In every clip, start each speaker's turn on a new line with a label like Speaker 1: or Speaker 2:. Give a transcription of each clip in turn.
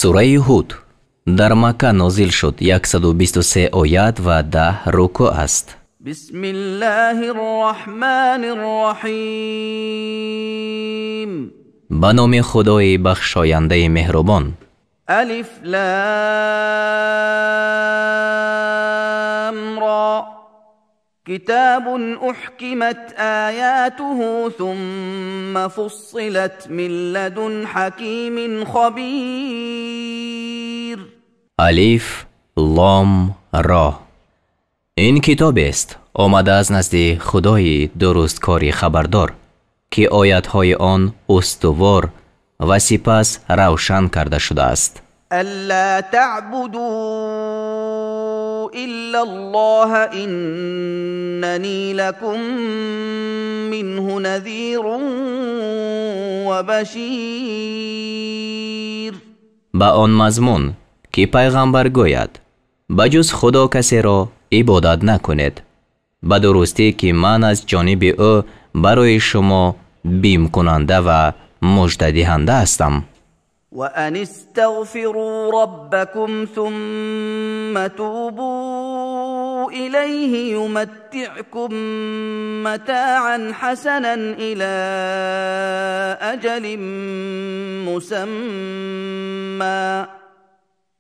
Speaker 1: сураи ҳуд дар Макка нозил шуд. 123 оят ва 10 руку аст.
Speaker 2: бисмиллаҳир роҳманир роҳим.
Speaker 1: ба номи худои бахшояндаи меҳрубон.
Speaker 2: алиф лам ра. كتاب أحكمت آياته ثم فصلت من لدن حكيم خبير. الف
Speaker 1: لام را. این کتاب است آمده از نزد خدای درستکاری خبردار که آیاتهای آن استوار و سپس روشن کرده شده است.
Speaker 2: الا تعبدوا الا الله اننی لکم منه نذیر و بشیر.
Speaker 1: با آن مضمون که پیغمبر گوید بجز خدا کسی را عبادت نکنید، به درستی که من از جانب او برای شما بیم کننده و مژده دهنده هستم.
Speaker 2: و ان استغفروا ربکم ثم توبوا الیه یمتعکم متاعا حسنا الی اجل مسمى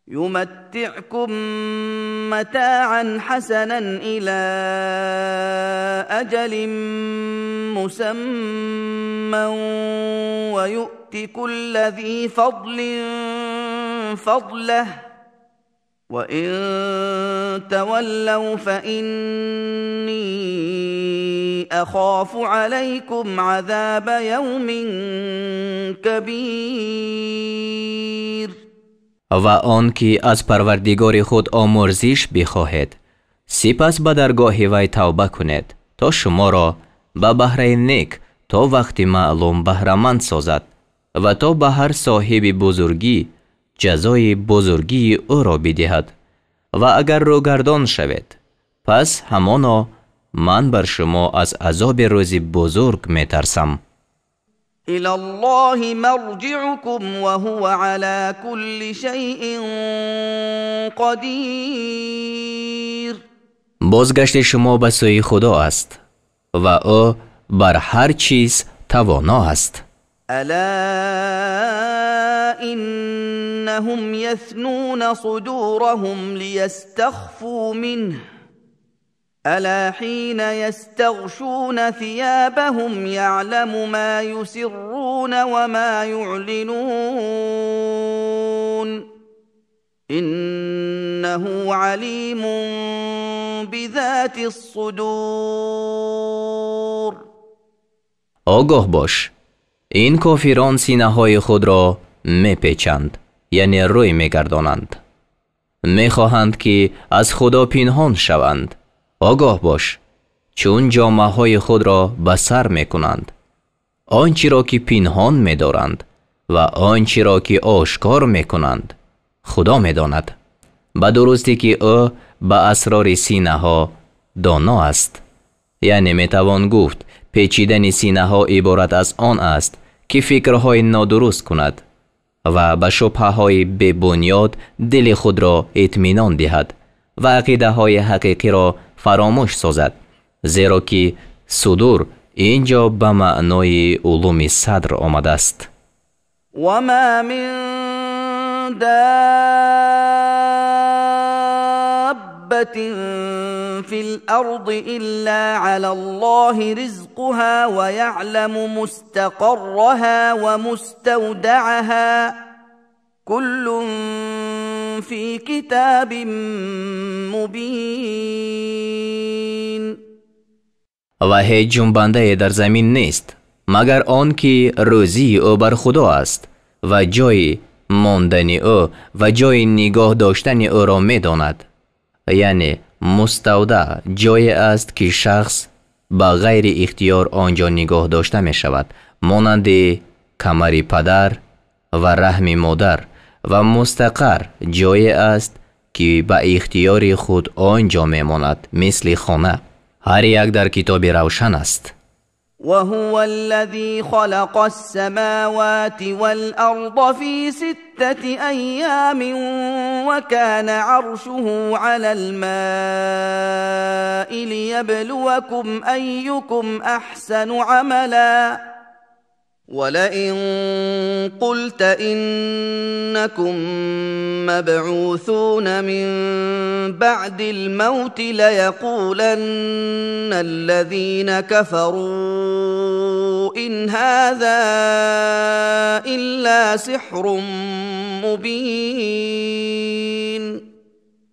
Speaker 2: يمتعكم متاعا حسنا إلى أجل مسمى ويؤت كل ذي فضل فضله وإن تولوا فإني أخاف عليكم عذاب يوم كبير.
Speaker 1: و آن که از پروردگار خود آمرزش بخواهید سپس به درگاه وی توبه کنید تا شما را به بهره نیک تا وقت معلوم بهره‌مند سازد و تا به هر صاحب بزرگی جزای بزرگی او را بدهد و اگر روگردان شوید پس همانا من بر شما از عذاب روز بزرگ می ترسم.
Speaker 2: إلى الله مرجعكم وهو على كل شيء قدير.
Speaker 1: بازگشت شما به سوی خدا است و او بر هر چیز توانا است.
Speaker 2: الا انهم يثنون صدورهم ليستخفوا منه ألا حين يستغشون ثيابهم يعلم ما يسرون وما يعلنون إنه عليم بذات الصدور.
Speaker 1: آگاه باش این کافران سینه های خود را میپیچند یعنی روی میگردانند، میخواهند که از خدا پنهان شوند. آگاه باش چون جامه های خود را به سر می کنند، آنچه را که پنهان می دارند و آنچه را که آشکار می کنند خدا می داند. به درستی که او به اسرار سینه ها دانا است. یعنی می توان گفت پیچیدن سینه ها عبارت از آن است که فکرهای نادرست کند و به شبهه های بی بنیاد دل خود را اطمینان دهد و عقیده های حقیقی را فراموش سازد، زیرا که صدور اینجا به معنای علوم صدر آمده است.
Speaker 2: و ما من دابة في الأرض إلا على الله رزقها ويعلم مستقرها ومستودعها كل في كتاب مبين.
Speaker 1: و هیچ جنبنده در زمین نیست مگر آن که روزی او بر خدا است و جای ماندن او و جای نگاه داشتن او را می داند. یعنی مستودع جای است که شخص با غیر اختیار آنجا نگاه داشته می شود، مانند کمر پدر و رحم مادر، و مستقر جای است که به اختیار خود آنجا می ماند مثل خانه. هر یک در کتاب روشن است.
Speaker 2: وهو الذي خلق السماوات والأرض في 6 أيام وكان عرشه على الماء ليبلوكم أيكم أحسن عملا ولئن قلت إنكم مبعوثون من بعد الموت ليقولن الذين كفروا إن هذا إلا سحر مبين.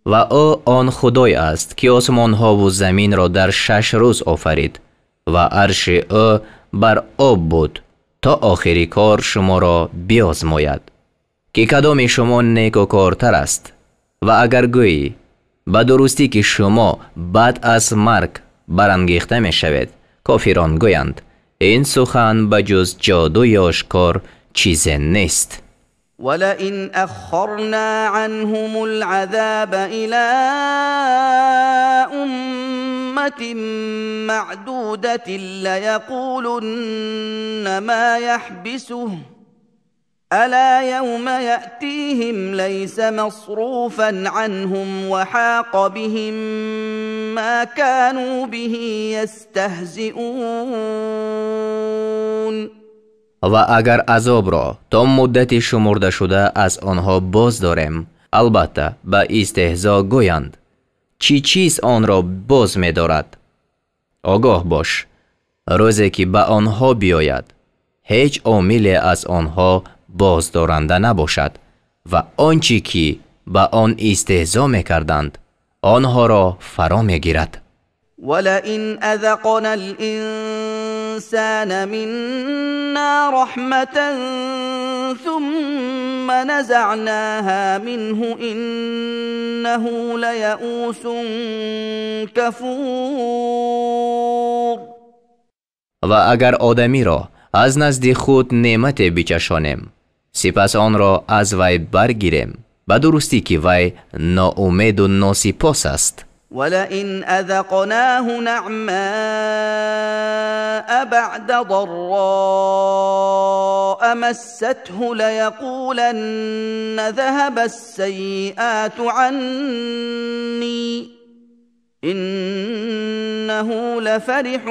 Speaker 1: و او آن خدای است که آسمان ها و زمین را در 6 روز آفرید و عرش او بر آب بود تا آخری کار شما را بیازماید که کدام شما نیکوکارتر است. و اگر گویی به درستی که شما بعد از مرگ برانگیخته می شوید، کافران گویند این سخن بجز جادوی آشکار چیزی نیست.
Speaker 2: ولئن أخرنا عنهم العذاب إلى أمة معدودة ليقولن ما يحبسه ألا يوم يأتيهم ليس مصروفا عنهم وحاق بهم ما كانوا به يستهزئون.
Speaker 1: و اگر عذاب را تا مدتی شمرده شده از آنها باز داریم، البته به استهزا گویند چی چیز آن را باز می دارد. آگاه باش روزی که به آنها بیاید هیچ عاملی از آنها باز دارنده نباشد و آنچه که به آن استهزا می کردند آنها را فرا می گیرد.
Speaker 2: ولئن أذقنا الإنسان منا رحمة ثم نزعناها منه إنه ليئوس كفور.
Speaker 1: و اگر آدمی را از نزد خود نعمت بچشانیم سپس آن را از وی برگیریم، به درستی که وی ناامید و ناسپاس است.
Speaker 2: ولئن أذقناه نعماء بعد ضراء مسته ليقولن ذهب السيئات عني إنه لفرح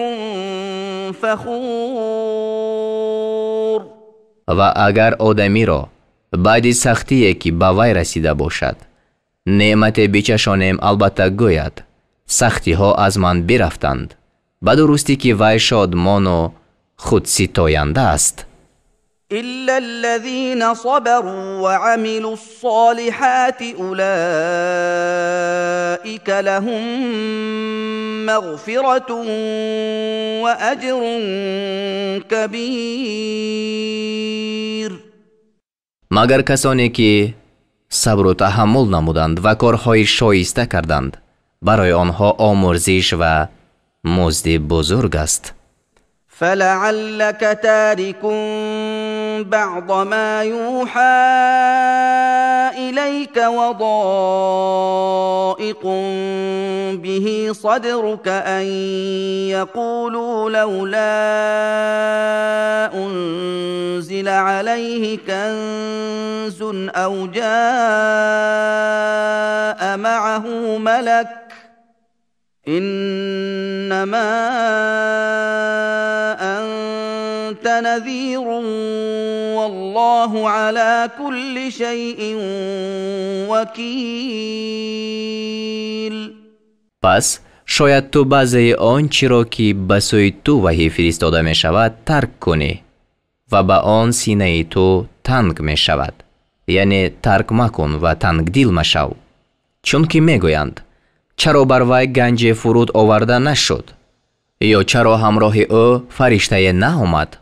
Speaker 2: فخور.
Speaker 1: و اگر آدمی را بعد سختی که به وی رسیده باشد نعمت بچشانیم، البته گوید سختی ها از من برفتند، به درستی که وی شادمان و خود ستاینده است.
Speaker 2: إلا الذين صبروا وعملوا الصالحات أولئك لهم مغفرة وأجر كبير.
Speaker 1: مگر کسانی که صبر و تحمل نمودند و کارهای شایسته کردند برای آنها آمرزش و مزد بزرگ است.
Speaker 2: فلعلك تارك بعض ما يوحى إليك وضائق به صدرك أن يقولوا لولا أنزل عليه كنز أو جاء معه ملك إنما أنت نذير والله على كل شيء وكيل.
Speaker 1: پس شاید تو بعضی آنچه را که به سوی تو وحی فرستاده می شود ترک کنی و به آن سینه تو تنگ می شود، یعنی ترک مکن و تنگ دل مشو، چون که می گویند چرا بر وی گنج فرود آورده نشد یا چرا همراه او فرشته نآمد.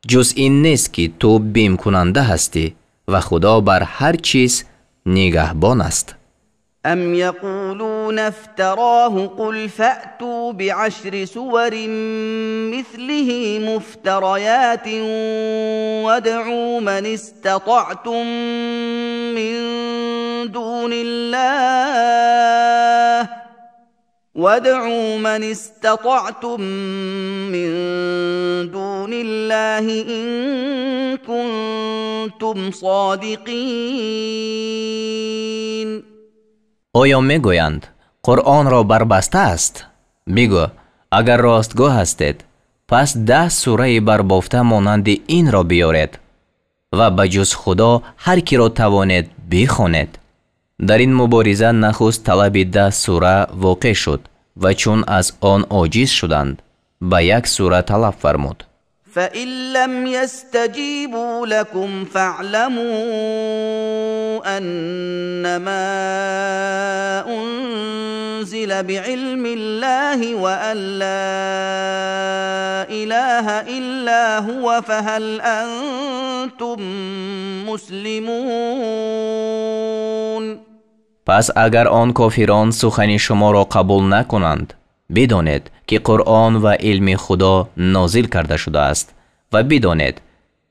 Speaker 1: جز این نیست که تو بیم کننده هستی و خدا بر هر چیز نگهبان است.
Speaker 2: ام یقولون افتراه قل فأتوا بعشر سور مثله مفتریات وادعوا من استطعتم من دون الله وادعوا من استطعتم من دون الله إن كنتم صادقین.
Speaker 1: آیا میگویند قرآن را بربسته است؟ بگو اگر راستگو هستید پس 10 سوره بربافته مانند این را بیارید و بجز خدا هر کی را توانید بخوانید. در این مبارزه نخست طلب 10 سوره واقع شد و چون از آن عاجز شدند به 1 سوره طلب فرمود.
Speaker 2: فَإِن لَّمْ يَسْتَجِيبُوا لَكُمْ فَاعْلَمُوا أَنَّمَا أُنزِلَ بِعِلْمِ اللَّهِ وَأَن لَّا إِلَٰهَ إِلَّا هُوَ فَهَلْ أَنتُم مُّسْلِمُونَ.
Speaker 1: پس اگر آن کافران سخن شما را قبول نکنند بدانید که قرآن و علم خدا نازل کرده شده است و بدانید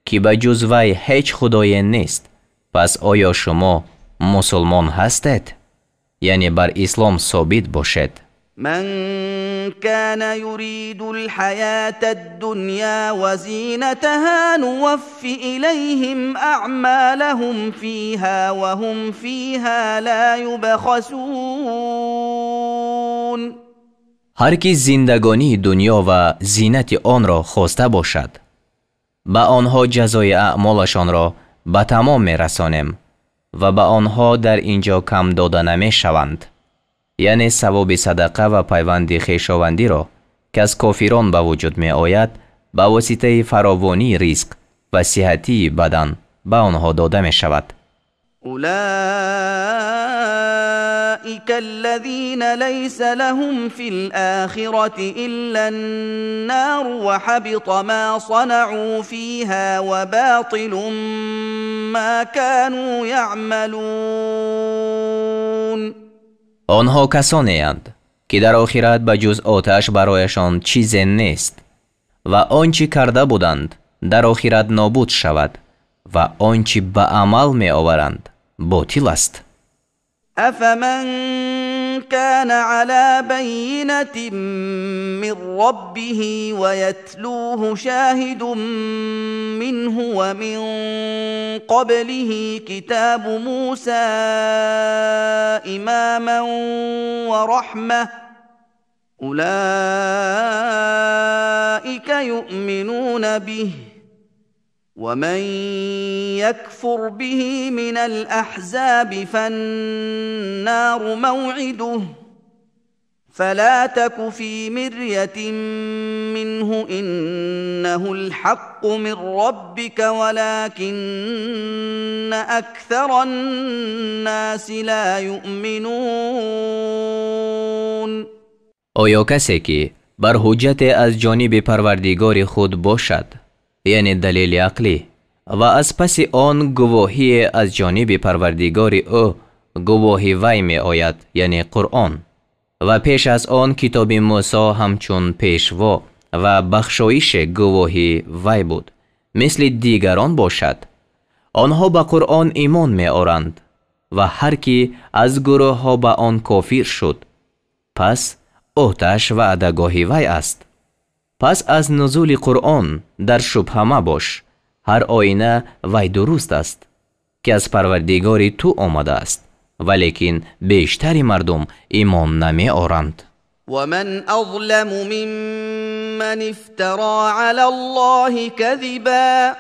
Speaker 1: که به جز وی هیچ خدای نیست. پس آیا شما مسلمان هستید؟ یعنی بر اسلام ثابت باشید.
Speaker 2: من كان يريد الحياة الدنيا وزينتها نوف إليهم أعمالهم فيها وهم فيها لا يبخسون.
Speaker 1: هر کی زندگانی دنیا و زینت آن را خواسته باشد به آنها جزای اعمالشان را به تمام میرسانیم و به آنها در اینجا کم داده نمی شوند. یعنی ثواب صدقه و پیوند خویشاوندی را که از کافران به وجود می آید به واسطه فراوانی رزق و صحتی بدن به آنها داده می شود.
Speaker 2: أولئك الذين ليس لهم في الآخرة إلا النار وحبط ما صنعوا فيها وباطل ما كانوا يعملون.
Speaker 1: آنها کسانی اند که در آخرت به جز آتش برایشان چیزی نیست و آنچه کرده بودند در آخرت نابود شود و آنچه به عمل می آورند باطل است.
Speaker 2: أفمن كان على بينة من ربه ويتلوه شاهد منه ومن قبله كتاب موسى إماما ورحمة أولئك يؤمنون به ومن يكفر به من الأحزاب فالنار موعده فلا تك في مرية منه إنه الحق من ربك ولكن أكثر الناس لا يؤمنون.
Speaker 1: آیا کسی که بر حجت از جانب پروردگار خود باشد یعنی دلیل عقلی و از پس آن گواهی از جانب پروردگار او گواهی وی می آید یعنی قرآن و پیش از آن کتاب موسی همچون پیشوا و بخشایش گواهی وی بود مثل دیگران باشد، آنها به قرآن ایمان می آورند و هر کی از گروه ها به آن کافر شد پس آتش وعدگاهی وی است. پس از نزول قرآن در شبهه مباش، هر آینه وی درست است که از پروردگار تو آمده است ولیکن بیشتری مردم ایمان نمی آورند.
Speaker 2: ومن أظلم ممن افترى على الله كذبا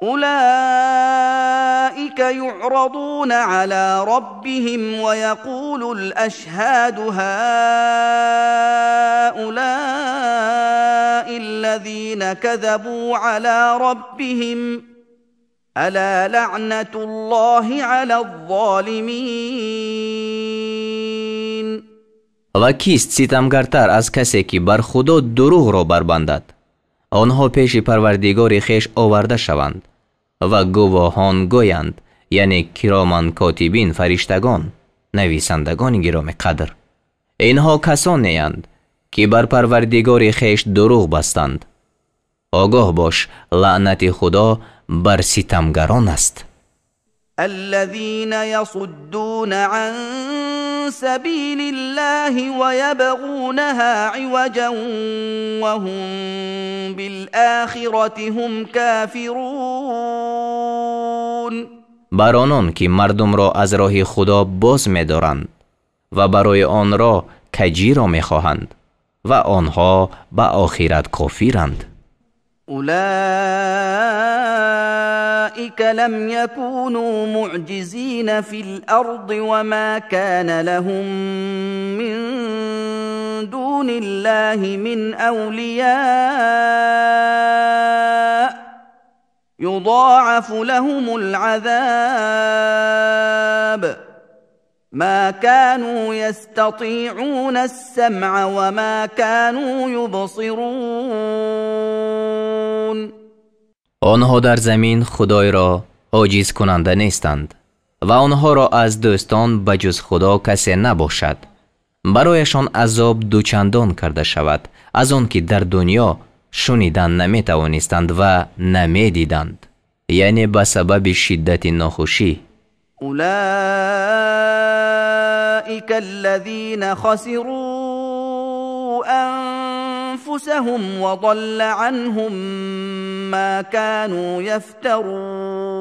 Speaker 2: أولئك يعرضون على ربهم ويقول الأشهاد هؤلاء الذين كذبوا على ربهم ألا لعنة الله على الظالمين.
Speaker 1: و کیست ستمگرتر از کسی که بر خدا دروغ را بربندد؟ آنها پیش پروردگار خیش آورده شوند و گواهان گویند یعنی کرامان کاتبین فرشتگان نویسندگان گرامی قدر. اینها کسانی اند که بر پروردگار خیش دروغ بستند. آگاه باش لعنت خدا بر ستمگران است.
Speaker 2: الذين يصدون عن سبيل الله ويبغونها عوجا وهم بالآخرة هم كافرون.
Speaker 1: بر آنان که مردم را از راه خدا باز می‌دارند و برای آن را کجی را می‌خواهند و آنها به آخرت کافرند.
Speaker 2: أولئك لم يكونوا معجزين في الأرض وما كان لهم من دون الله من أولياء يضاعف لهم العذاب ما كانوا يستطيعون السمع وما كانوا يبصرون.
Speaker 1: آنها در زمین خدای را عاجز کننده نیستند و آنها را از دوستان بجز خدا کسی نباشد. برایشان عذاب دوچندان کرده شود از آن که در دنیا شنیدن نمی توانستند و نمی دیدند، یعنی به سبب شدت ناخوشی.
Speaker 2: أولئك الذين خسروا أنفسهم وضل عنهم ما كانوا يفترون.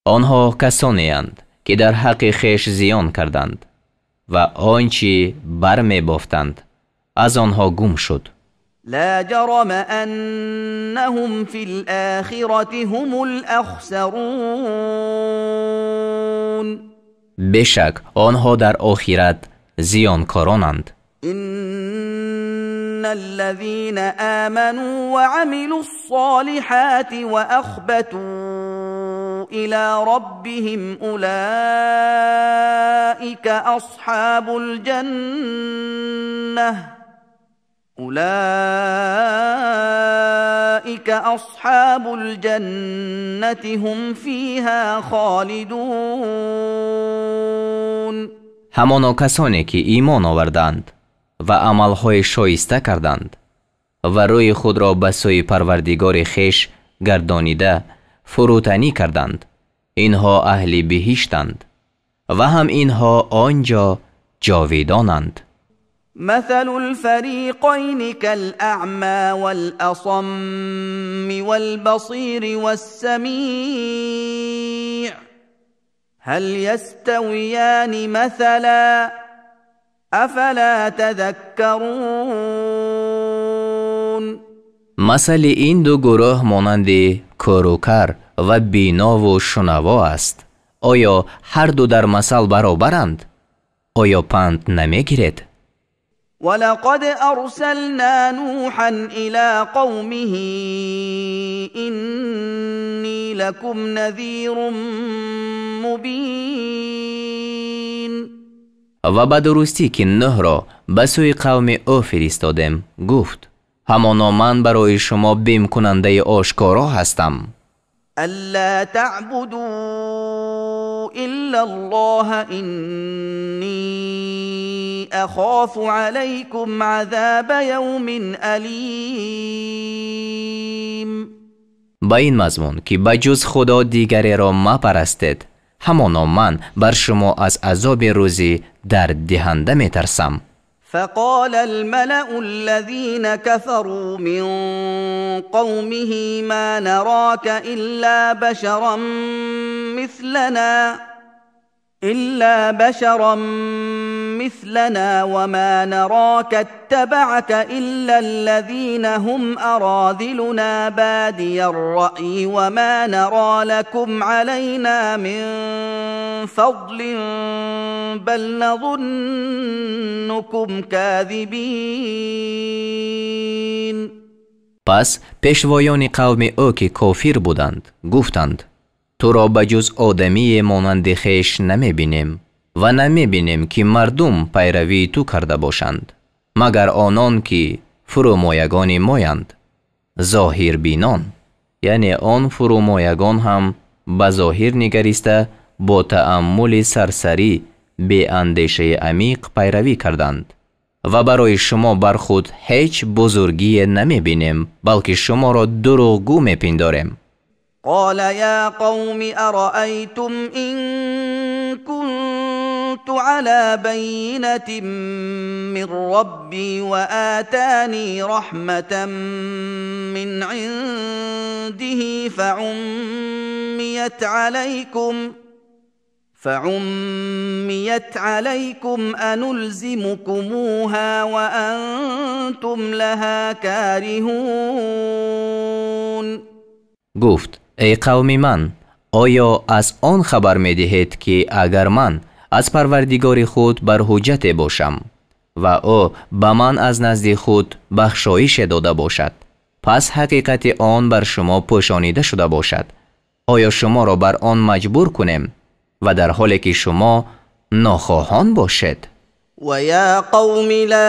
Speaker 1: آنها کسانی اند که در حق خویش زیان کردند و آنچه برمی بافتند از آنها گم شد.
Speaker 2: لا جرم أنهم في الآخرة هم الأخسرون.
Speaker 1: بشک آنها در آخرت زیانکارانند.
Speaker 2: إن الذين آمنوا وعملوا الصالحات وأخبتوا إلى ربهم أولئك أصحاب الجنة أولئك أصحاب الجنة هم فيها خالدون.
Speaker 1: همانا کسانی که ایمان آوردند و عملهای شایسته کردند و روی خود را به سوی پروردگار خویش گردانیده فروتنی کردند، اینها اهل بهشتند و هم اینها آنجا جاویدانند.
Speaker 2: مثل الفريقين كالأعمى والأصم والبصير والسميع هل يستويان مثلا أفلا تذكرون.
Speaker 1: مثل این دو گروه مانند کروکر و بینا و شنوا است. آیا هر دو در مثل برابرند؟ آیا پند نمیگیرید؟
Speaker 2: ولقد أرسلنا نوحا إلى قومه إني لكم نذير مبين.
Speaker 1: و به درستی که نوح را به سوی قوم او فرستادم گفت همانا من برای شما بیم کننده آشکارا هستم.
Speaker 2: ألا تعبدوا إلا الله إني أخاف عليكم عذاب يوم أليم.
Speaker 1: با این مضمون که بجز خدا دیگری را مپرستید، همانا من بر شما از عذاب روزی در دهنده می ترسم.
Speaker 2: فقال الملأ الذين كفروا من قومه ما نراك إلا بشرا مثلنا وما نراك اتبعك إلا الذين هم أراذلنا بادي الرأي وما نرى لكم علينا من فضل بل نظنكم كاذبين.
Speaker 1: پس پیشوایان قوم او که کافر بودند گفتند تو را بجز آدمی مانند خویش نمی بینیم و نمی بینیم که مردم پیروی تو کرده باشند مگر آنان که فرومایگان مایند، ظاهر بینان، یعنی آن فرومایگان هم به ظاهر نگریسته با تأمل سرسری به اندیشه عمیق پیروی کردند و برای شما بر خود هیچ بزرگی نمی بینیم بلکه شما را دروغگو می پنداریم.
Speaker 2: قال يا قوم أرأيتم إن كنت على بينة من ربي وآتاني رحمة من عنده فعميت عليكم أنلزمكموها وأنتم لها كارهون.
Speaker 1: گفت ای قوم من، آیا از آن خبر می دهید که اگر من از پروردگار خود بر حجت باشم و او به من از نزد خود بخشایش داده باشد، پس حقیقت آن بر شما پوشانیده شده باشد، آیا شما را بر آن مجبور کنیم و در حالی که شما ناخواهان باشید؟
Speaker 2: و یا قوم لا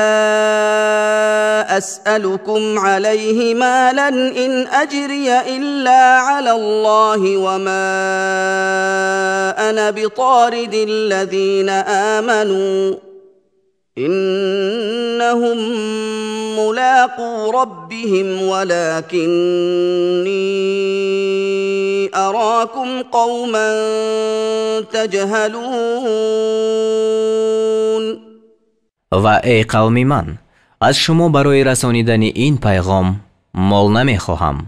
Speaker 2: اسألكم علیه مالا ان اجری الا علی الله وما انا بطارد الذین آمنوا انهم ملاقو ربهم ولكني اراكم قوما تجهلون.
Speaker 1: و ای قوم من، از شما برای رسانیدن این پیغام مال نمی خواهم.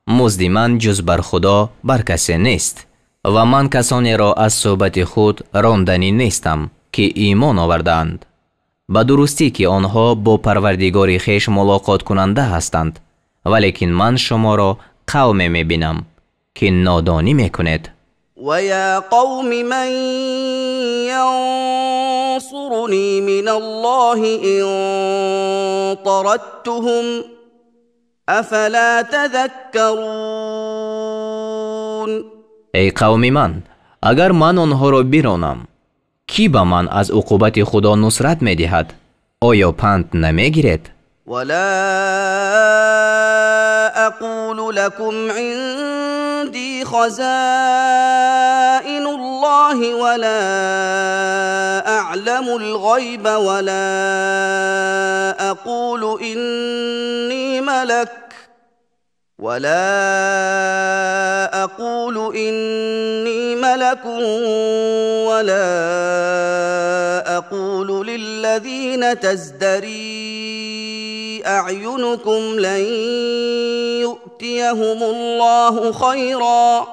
Speaker 1: مزد من جز بر خدا بر کسی نیست و من کسانی را از صحبت خود راندنی نیستم که ایمان آوردند، به درستی که آنها با پروردگار خویش ملاقات کننده هستند، ولیکن من شما را قوم می بینم که نادانی می کنید.
Speaker 2: و یا قوم من ینصرنی من الله ان طردتهم افلا تذکرون.
Speaker 1: ای قوم من، اگر من آنها را برانم، کی به من از عقوبت خدا نصرت می دهد؟ آیا پند نمی گیرید؟
Speaker 2: ولا اقول لكم عندي خزائن الله ولا اعلم الغيب ولا اقول اني ملك ولا اقول للذين تزدري اعينكم لن يؤتيهم الله خيرا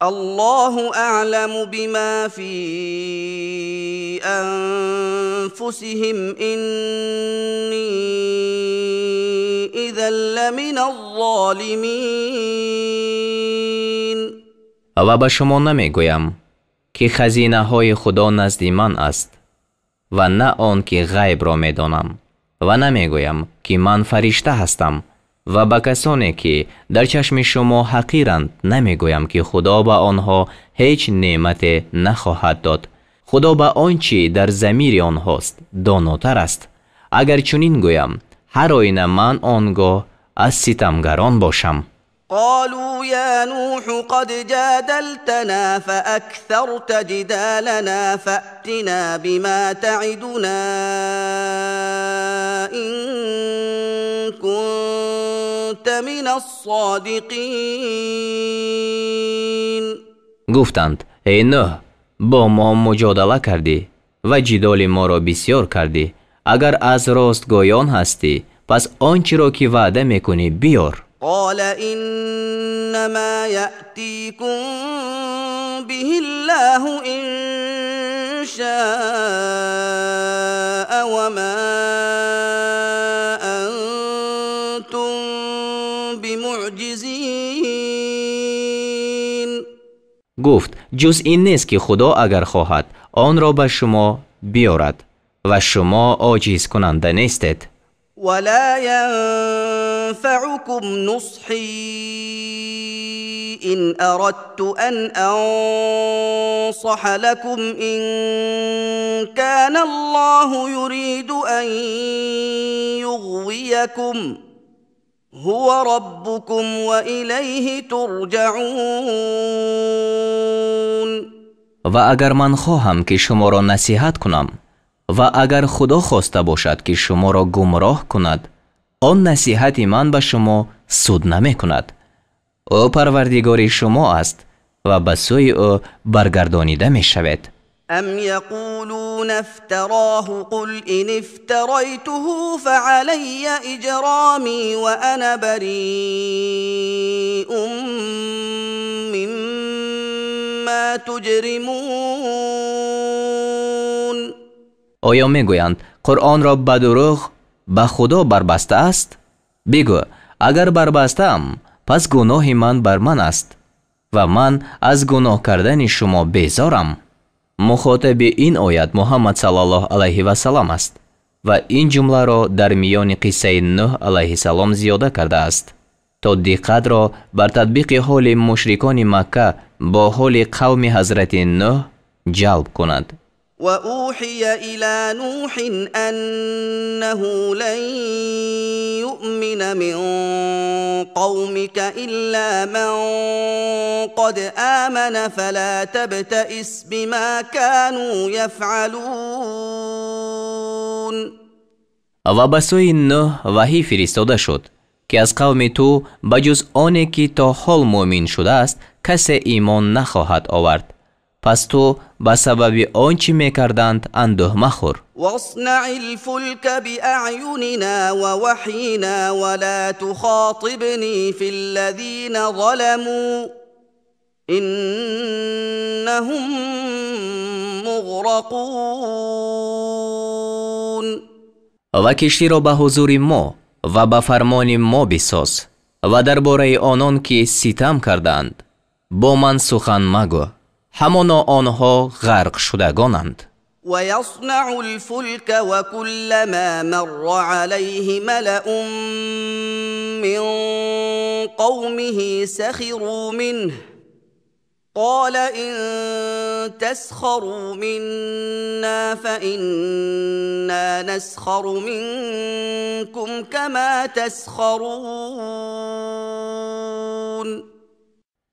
Speaker 2: الله اعلم بما في أنفسهم إني إذا لمن الظالمين.
Speaker 1: و به شما نمی گویم که خزینه های خدا نزد من است و نه آن که غیب را می دانم، و نمی گویم که من فرشته هستم و به کسانی که در چشم شما حقیرند نمی گویم که خدا به آنها هیچ نعمت نخواهد داد. خدا به آنچه در ضمیر آنهاست داناتر است. اگر چنین گویم، هر آینه من آنگاه از ستمگران باشم.
Speaker 2: قالوا يا نوح قد جادلتنا فأكثرت جدالنا فأتنا بما تعدنا إن كنت من الصادقين.
Speaker 1: گفتند ای نوح، با ما مجادله کردی و جدال ما را بسیار کردی. اگر از راستگویان هستی، پس آنچه را که وعده میکنی بیار.
Speaker 2: قال انما يأتيكم به الله ان شاء وما انتم بمعجزين.
Speaker 1: گفت جز این نیست که خدا اگر خواهد آن را به شما بیارد و شما عاجز کننده نیستید.
Speaker 2: ولا ينفعكم نصحي إن أردت أن أنصح لكم إن كان الله يريد أن يغويكم هو ربكم وإليه ترجعون.
Speaker 1: و اگر من خواهم که شما را نصیحت کنم و اگر خدا خواسته باشد که شما را گمراه کند، آن نصیحت من به شما سود نمی کند. او پروردگار شما است و به سوی او برگردانیده می شود.
Speaker 2: ام یقولون افتراه قل ان افتریته فعلی اجرامی و انا بریء مما تجرمون.
Speaker 1: آیا میگویند قرآن را به دروغ به خدا بربسته است؟ بگو اگر بربستم پس گناه من بر من است و من از گناه کردن شما بیزارم. مخاطب این آیت محمد صلی الله علیه و سلم است و این جمله را در میان قصه نوح علیه السلام زیاده کرده است تا دقت را بر تطبیق حال مشرکان مکه با حال قوم حضرت نوح جلب کند.
Speaker 2: و اوحی الی نوح انه لن یؤمن من قومك الا من قد آمن فلا تبتئس بما كانوا یفعلون.
Speaker 1: و به سوی نوح وحی فرستاده شد که از قوم تو بجز آنی که تا حال مؤمن شده است کسی ایمان نخواهد آورد. پس تو به سبب آنچه میکردند اندوه مخور.
Speaker 2: واصنع الفلك بأعيننا ووحينا ولا تخاطبني في الذين ظلموا إنهم مغرقون.
Speaker 1: و کشتی را به حضور ما و به فرمان ما بساز و درباره آنان که ستم کردند با من سخن مگو، همانا آنها غرق شدگانند.
Speaker 2: و یصنع الفلک و كلما مر علیه ملأ من قومه سخروا منه قال إن تسخروا منا فإنا نسخر منكم كما تسخرون.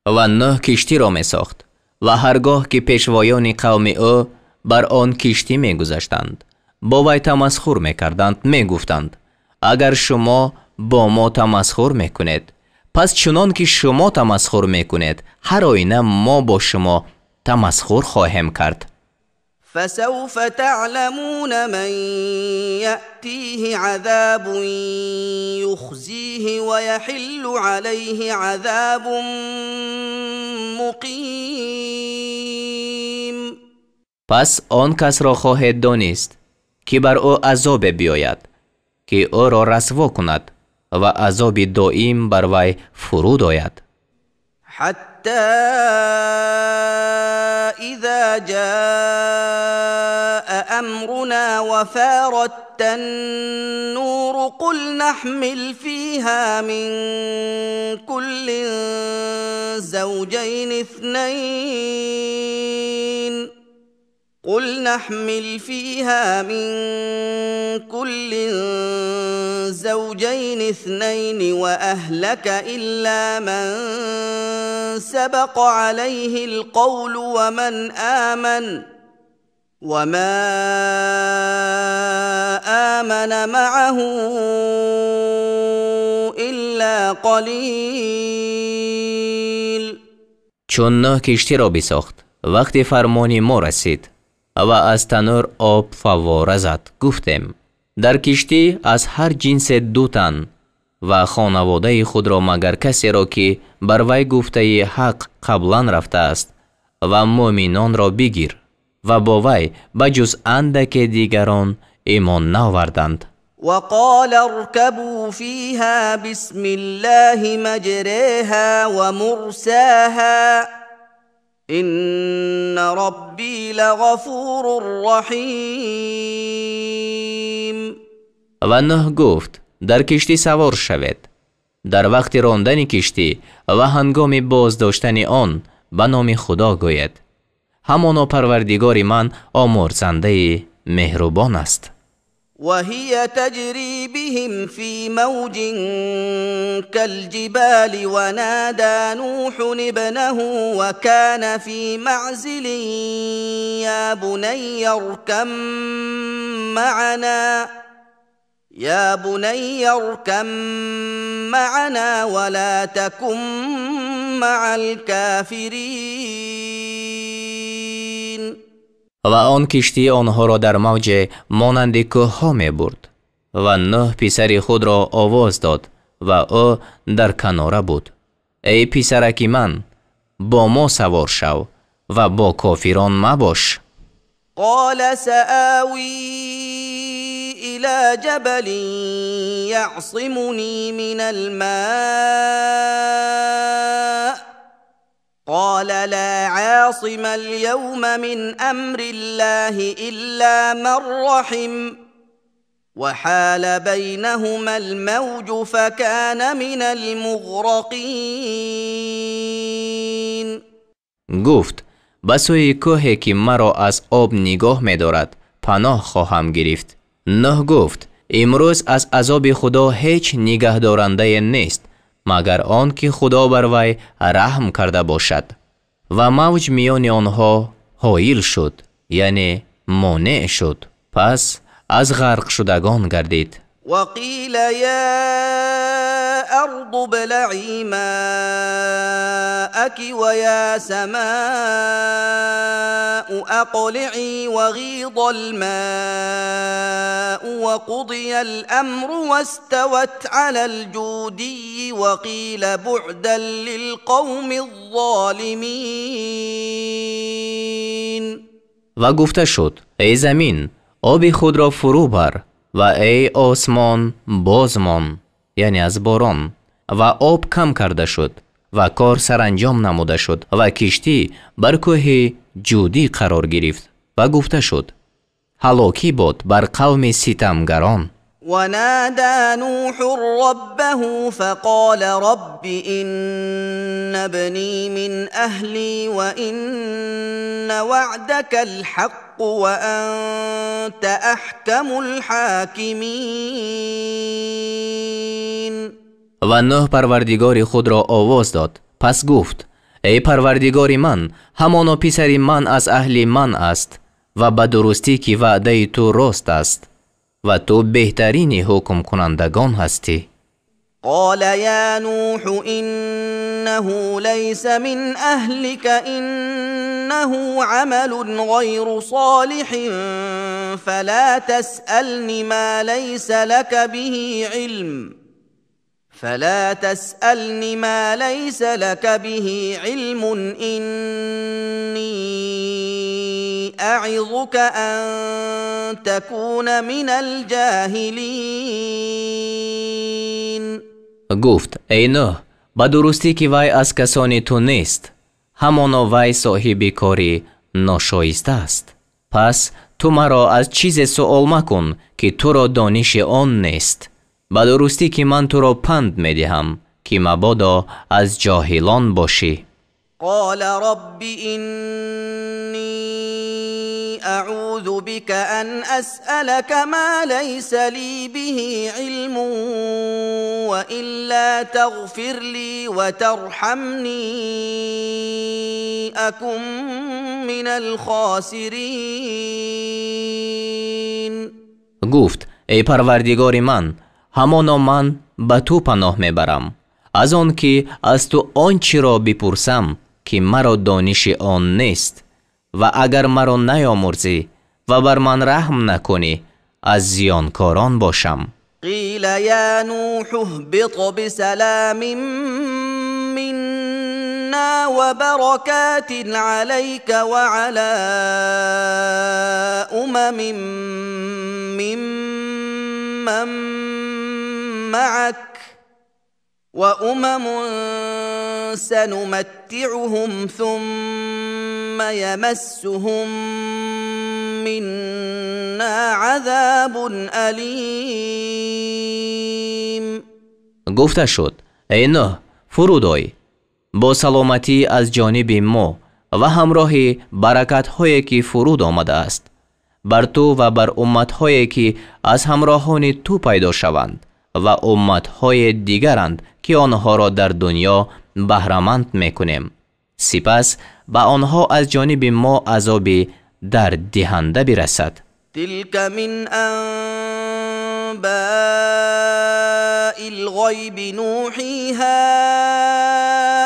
Speaker 1: و نوح کشتی را می ساخت و هرگاه که پیشوایان قوم او بر آن کشتی می گذشتند با وی تمسخر می کردند، می گفتند اگر شما با ما تمسخر می کنید پس چنان که شما تمسخر می کنید هر آینه ما با شما تمسخر خواهیم کرد.
Speaker 2: فسوف تعلمون من یأتیه عذاب یخزیه و یحل علیه عذاب مقیم.
Speaker 1: پس آن کس را خواهد دانست که بر او عذاب بیاید که او را رسوا کند و عذاب دائم بر وی فرود آید.
Speaker 2: حتی اذا جاء امرنا وفارت النور قل نحمل فيها من كل زوجين اثنين قل نحمل فيها من كل زوجين اثنين وأهلك إلا من سبق عليه القول ومن آمن وما آمن معه إلا قليل.
Speaker 1: چون نوح کشتی را بساخت وقتی فرمان ما رسید و از تنور آب فواره زد گفتیم در کشتی از هر جنس 2 تن و خانواده خود را مگر کسی را که بر وی گفته حق قبلا رفته است و مؤمنان را بگیر و با وی بجز اندک دیگران ایمان نآوردند.
Speaker 2: وقال اركبوا فيها بسم الله مجريها ومرساها إن ربي لغفور رحیم.
Speaker 1: و نوح گفت در کشتی سوار شوید. در وقت راندن کشتی و هنگام باز داشتن آن به نام خدا گوید همانا پروردگار من آمرزنده مهربان است.
Speaker 2: وهي تجري بهم في موج كالجبال ونادى نوح ابنه وكان في معزل يا بني اركم معنا ولا تكن مع الكافرين.
Speaker 1: و آن کشتی آنها را در موج مانند کوه‌ها می برد و نوح پسر خود را آواز داد و او در کناره بود. ای پسرک من، با ما سوار شو و با کافران مباش.
Speaker 2: قال سآوی إلى جبل يعصمني من الماء قال لا عاصم اليوم من أمر الله إلا من رحم وحال بينهما الموج فكان من المغرقين.
Speaker 1: گفت به سوی کوهی که مرا از آب نگاه می دارد پناه خواهم گرفت. نوح گفت امروز از عذاب خدا هیچ نگه دارنده نیست مگر آن که خدا بر وی رحم کرده باشد. و موج میان آنها حایل شد، یعنی مانع شد، پس از غرق شدگان گردید.
Speaker 2: وقیل یا ارض ابلعی ماءک و یا سماء اقلعی وغیض الماء وقضی الامر واستوت على الجودی وقیل بعدا للقوم الظالمین.
Speaker 1: و گفته شد ای زمین آب خود را فرو بر و ای آسمان بازمان، یعنی از باران، و آب کم کرده شد و کار سرانجام نموده شد و کشتی بر کوه جودی قرار گرفت و گفته شد هلاکی باد بر قوم ستمگران.
Speaker 2: ونادى نوح ربه فقال رب إن ابني من أهلي وإن وعدك الحق وأنت أحكم الحاكمين.
Speaker 1: و نوح پروردگار خود را آواز داد، پس گفت ای پروردگار من، همانا پسر من از اهل من است و به درستی که وعده تو راست است و تو بهترین حکم کنندگان هستی.
Speaker 2: قال یا نوح إنه ليس من أهلك إنه عمل غير صالح فلا تسألني ما ليس لك به علم إني أعظك أن تكون من الجاهلين.
Speaker 1: گفت ای نوح، به درستی که وی از کسانی تو نیست، همانا وی صاحب کاری ناشایسته است. پس تو مرا از چیز سؤال مکن که تو را دانش آن نیست. به درستی که من تو را پند می دهم که مبادا از جاهلان باشی.
Speaker 2: قال رب إني أعوذ بك أن أسألك ما ليس لي به علم وإلا تغفر لي وترحمني أكن من الخاسرين.
Speaker 1: گفت ای پروردگار من، همانا من به تو پناه میبرم از آن که از تو آنچه را بپرسم که مرا دانش آن نیست و اگر مرا نیامرزی و بر من رحم نکنی از زیانکاران باشم.
Speaker 2: قیل یا نوح اهبط بسلام منا وبركات عليك وعلى أمم ممن معك وأمم سنمتعهم ثم يمسهم منا عذاب أليم.
Speaker 1: گفته شد ای نوح فرود آی با سلامتی از جانب ما و همراه برکت هایی که فرود آمده است بر تو و بر امت‌هایی که از همراهان تو پیدا شوند و امت‌های دیگرند که آنها را در دنیا بهره‌مند می‌کنیم. سپس به آنها از جانب ما عذاب در دهنده برسد.
Speaker 2: تلك من انباء الغیب نوحیها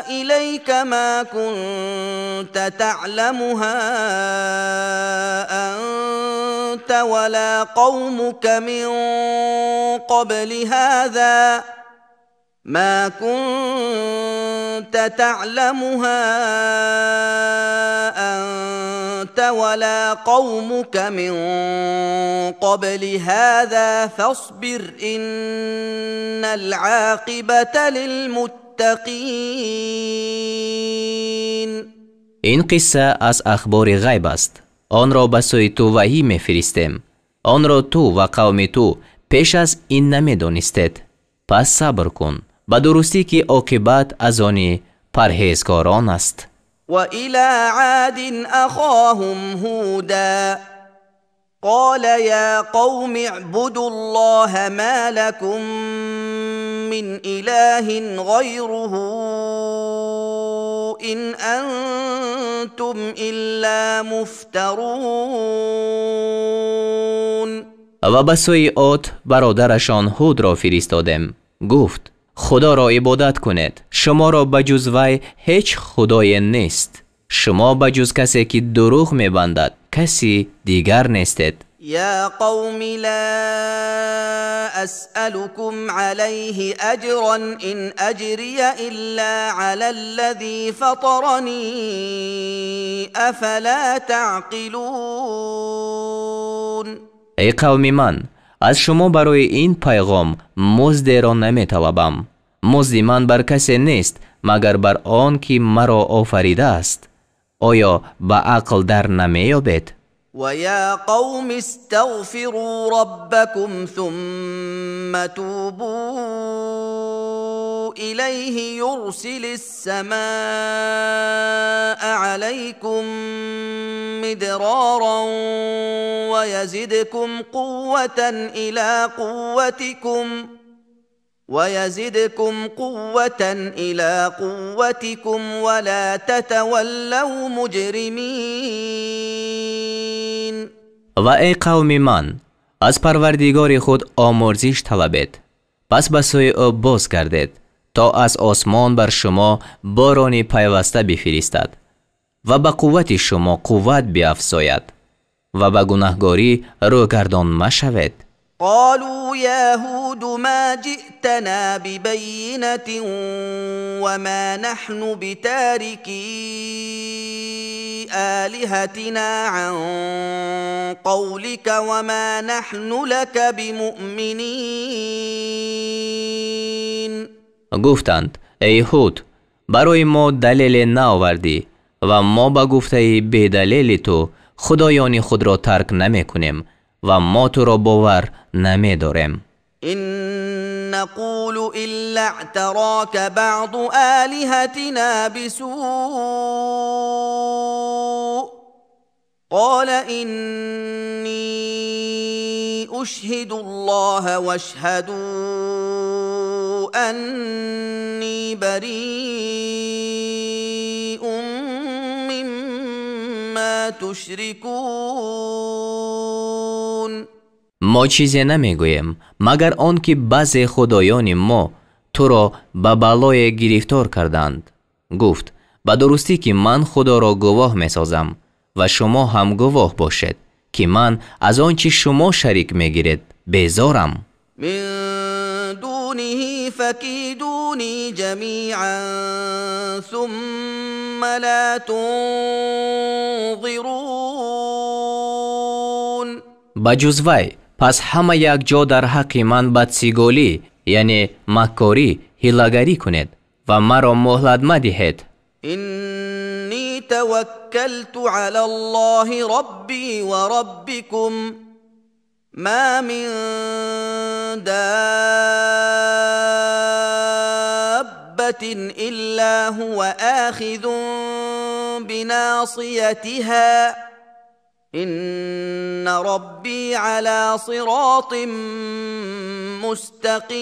Speaker 2: الیک ما كنت تعلمها انت ولا قومك من قبل هذا ما كنت تعلمها أنت ولا قومك من قبل هذا فاصبر إن العاقبة للمتقين.
Speaker 1: این قصه از اخبار غیب است. آن را به سوی تو وحی می‌فرستیم. آن را تو و قوم تو پیش از این نمی‌دانستید. پس صبر کن، به درستی که عاقبت از آن پرهیزکاران است.
Speaker 2: و الی عاد اخاهم هودا قال یا قوم اعبدوا الله ما لكم من اله غیره ان انتم الا مفترون.
Speaker 1: و به سوی عاد برادرشان هود را فرستادیم. گفت خدا را عبادت کنید. شما را بجز وی هیچ خدای نیست. شما بجز کسی که دروغ می‌بندد کسی دیگر نیستید.
Speaker 2: یا قوم لا اسألكم علیه اجرا ان اجری الا علی الذی فطرنی افلا تعقلون.
Speaker 1: ای قوم من، از شما برای این پیغام مزد را نمی‌طلبم. مزد من بر کسی نیست مگر بر آن که مرا آفریده است. آیا به عقل در نمی‌یابید؟
Speaker 2: و یا قوم استغفروا ربکم ثم توبوا الیه یرسل السماء علیکم مدرارا ويزدكم قوة إلى قوتكم ولا تتولوا مجرمين.
Speaker 1: و ای قوم من، از پروردگار خود آمرزش طلبید. پس به سوی او باز گردید تا از آسمان بر شما باران پیوسته بفرستد و به قوت شما قوت بیفزاید و به گناهکاری روگردان مشوید.
Speaker 2: قالوا يا هود ما جئتنا ببينة وما نحن بتاركي آلهتنا عن قولك وما نحن لك بمؤمنين.
Speaker 1: گفتند ای هود، برای ما دلیل نآوردی و ما به گفته بی دلیل تو خدایان خود را ترک نمی کنیم و ما تو را باور نمی داریم.
Speaker 2: إن نقول إلا اعتراك بعض آلهتنا بسوء قال إني أشهد الله واشهدوا أني بريء مما تشركون.
Speaker 1: ما چیزی نمیگوییم مگر آن که بعضی خدایان ما تو را به بلای گرفتار کردند. گفت به درستی که من خدا را گواه میسازم و شما هم گواه باشید که من از آنچه شما شریک میگیرید بیزارم.
Speaker 2: من دونه فکیدونی جمیعا ثم لا تنظرون.
Speaker 1: بجز وی پس همه یک جا در حق من بدسیگالی یعنی مکاری حیله‌گری کنید و مرا مهلت مدهید.
Speaker 2: اینی توکلت علی الله ربی و ربکم ما من دابة الا هو آخذ بناصیتها إن ربي على صراط مستقیم.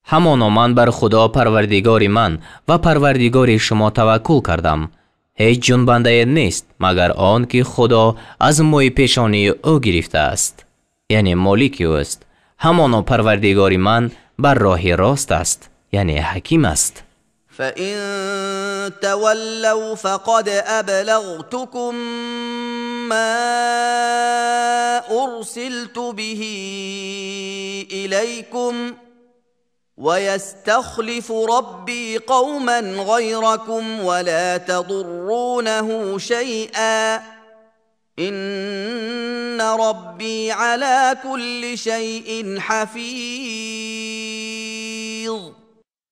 Speaker 1: همانا من بر خدا پروردگار من و پروردگار شما توکل کردم. هیچ جنبنده نیست مگر آن که خدا از موی پیشانی او گرفته است، یعنی مالک او است. همانا پروردگار من بر راه راست است، یعنی حکیم است.
Speaker 2: فإن تولوا فقد أبلغتكم ما أرسلت به إليكم ويستخلف ربي قوما غيركم ولا تضرونه شيئا إن ربي على كل شيء حفيظ.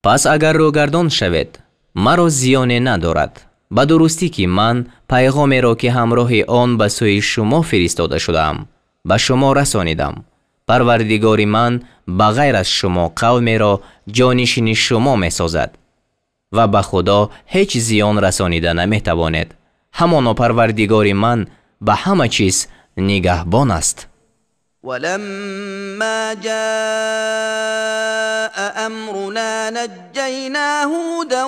Speaker 1: پس اگر روگردان شوید مرا زیانی ندارد. به درستی که من پیغامی را که همراه آن به سوی شما فرستاده شدم به شما رسانیدم. پروردگار من بغیر از شما قومی را جانشین شما می سازد و به خدا هیچ زیان رسانیده نمی توانید. همانا پروردگار من به همه چیز نگهبان است.
Speaker 2: ولما جاء أمرنا نجينا هودا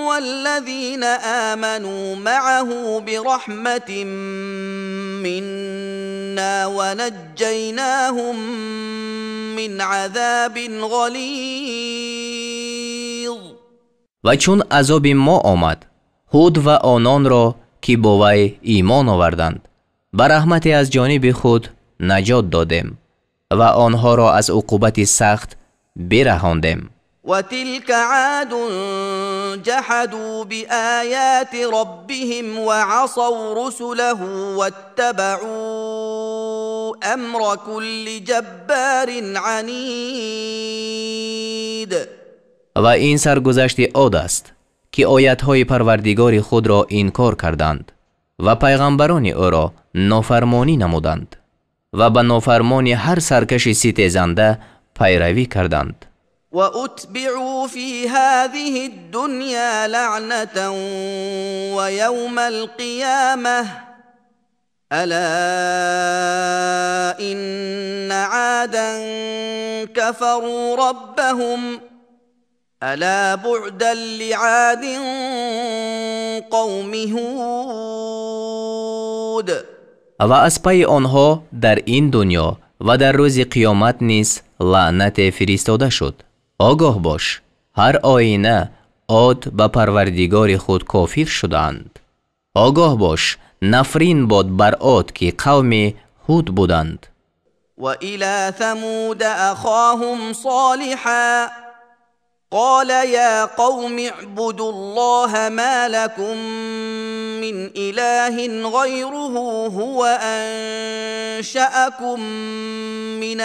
Speaker 2: والذين آمنوا معه برحمة منا ونجيناهم من عذاب غلیظ.
Speaker 1: و چون عذاب ما آمد هود و آنان را که با وی ایمان آوردند به رحمتی از جانب خود نجات دادیم و آنها را از عقوبت سخت برهاندیم.
Speaker 2: و تلك عاد جحدوا بآیات ربهم وعصوا رسله واتبعوا امر كل جبار عنید.
Speaker 1: و این سرگذشت عاد است که آیت‌های پروردگار خود را انکار کردند و پیغمبران او را نافرمانی نمودند و به نافرمانی هر سرکش ستیزنده پیروی کردند.
Speaker 2: و اتبعوا فی هذه الدنیا لعنة و یوم القیامة الا ان عادا كفروا ربهم الا بعدا لعاد قوم هود.
Speaker 1: و از پی آنها در این دنیا و در روز قیامت نیز لعنت فرستاده شد. آگاه باش هر آینه عاد به پروردگار خود کافر شدند. آگاه باش نفرین باد بر عاد که قوم هود بودند.
Speaker 2: و الی ثمود اخاهم صالحا قال يا قوم اعبدوا الله ما لكم من إله غيره هو أنشأكم من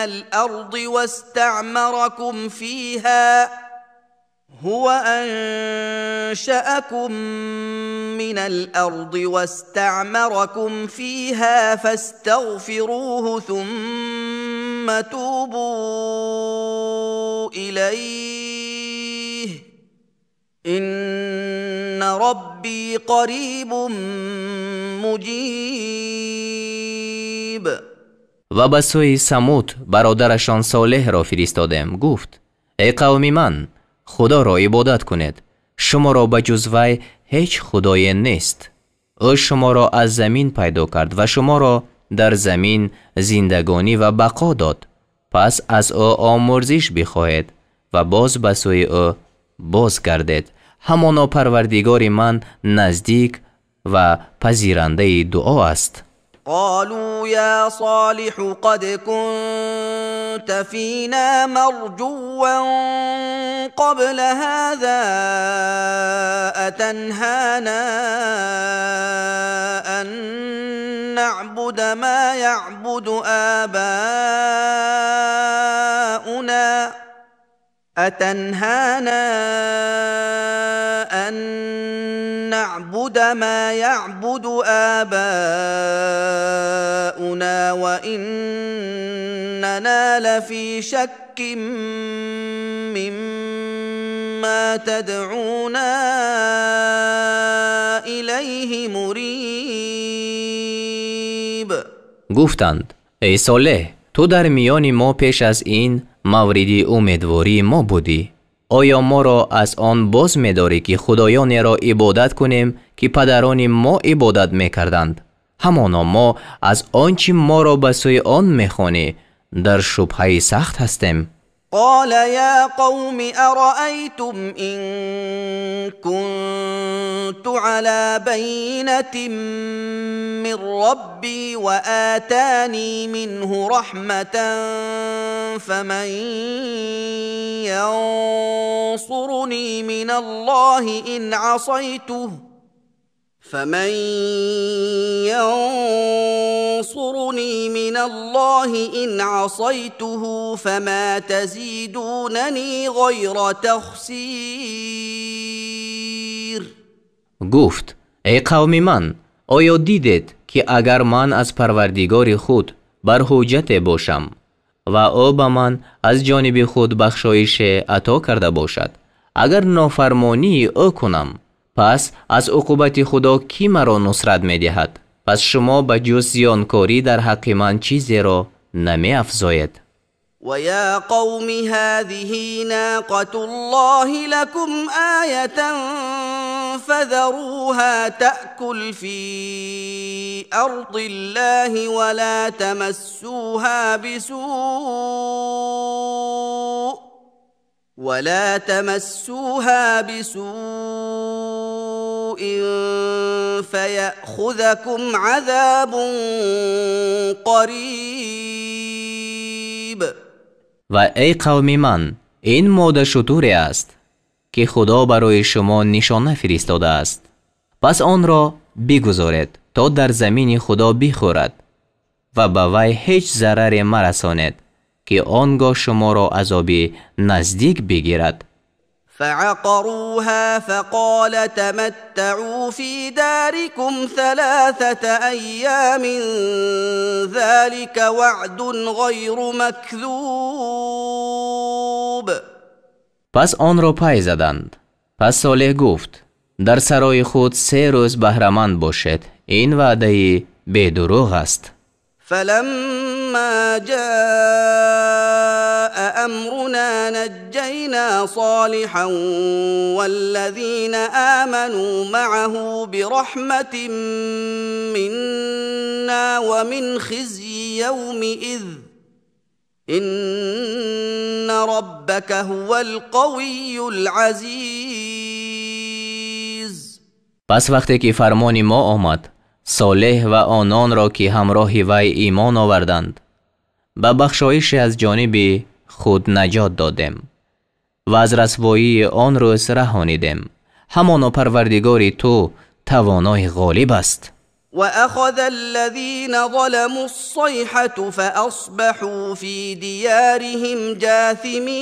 Speaker 2: الأرض واستعمركم فيها فاستغفروه ثم توبوا إليه إن ربي قریب مجیب.
Speaker 1: و به سوی ثمود برادرشان صالح را فرستادیم. گفت ای قوم من خدا را عبادت کنید. شما را به جز وی هیچ خدای نیست. او شما را از زمین پیدا کرد و شما را در زمین زندگانی و بقا داد. پس از او آمرزش بخواهید و باز به سوی او باز گردید. همانا پروردگار من نزدیک و پذیرنده دعا است.
Speaker 2: قالوا يا صالح قد كنت فينا مرجوا قبل هذا أتنهانا أن نعبد ما يعبد آباؤنا وإننا لفي شك مما تدعونا إليه إليه مريب.
Speaker 1: گفتند ای صالح، تو در میان ما پیش از این موردی امیدواری ما بودی. آیا ما را از آن باز می‌داری که خدایانی را عبادت کنیم که پدران ما عبادت می‌کردند؟ همانا ما از آنچه ما را به سوی آن می‌خوانی در شبهه سخت هستیم.
Speaker 2: قال يا قوم أرأيتم إن كنت على بينة من ربي وآتاني منه رحمة فمن ينصرني من الله إن عصيته فما تزيدونني غير تخسير.
Speaker 1: گفت ای قوم من، آیا دیدید که اگر من از پروردگار خود بر حجت باشم و او به من از جانب خود بخشایش عطا کرده باشد، اگر نافرمانی او کنم، پس از عقوبت خدا کی مرا نصرت می دهد؟ پس شما به جز زیانکاری در حق من چیزی را نمی افزاید.
Speaker 2: ويا قوم هذه ناقة الله لكم آية فذروها تأكل في أرض الله ولا تمسوها بسوء فيأخذكم عذاب قریب.
Speaker 1: و ای قوم من، این ماده شتوری است که خدا برای شما نشانه فرستاده است. پس آن را بگذارید تا در زمین خدا بخورد و به وی هیچ ضرری مرسانید که آنگاه شما را عذابی نزدیک بگیرد.
Speaker 2: فعقروها فقال تمتعوا في داركم 3 أيام ذلك وعد غير مكذوب.
Speaker 1: پس آن را پای زدند. پس صالح گفت در سرای خود 3 روز بهره‌مند باشید، این وعده بی‌دروغ است.
Speaker 2: فلما جاء أمرنا نجينا صالحا والذين آمنوا معه برحمة منا ومن خزي يومئذ إن ربك هو القوي العزيز.
Speaker 1: پس وقتی که فرمان ما آمد، صالح و آنان را که همراه وی ایمان آوردند به بخشایش از جانب خود نجات دادیم و از رسوایی آن روز رهانیدیم. همانا پروردگار تو توانای غالب است.
Speaker 2: وأخذ الذين ظلموا الصيحة فأصبحوا في ديارهم جاثمين.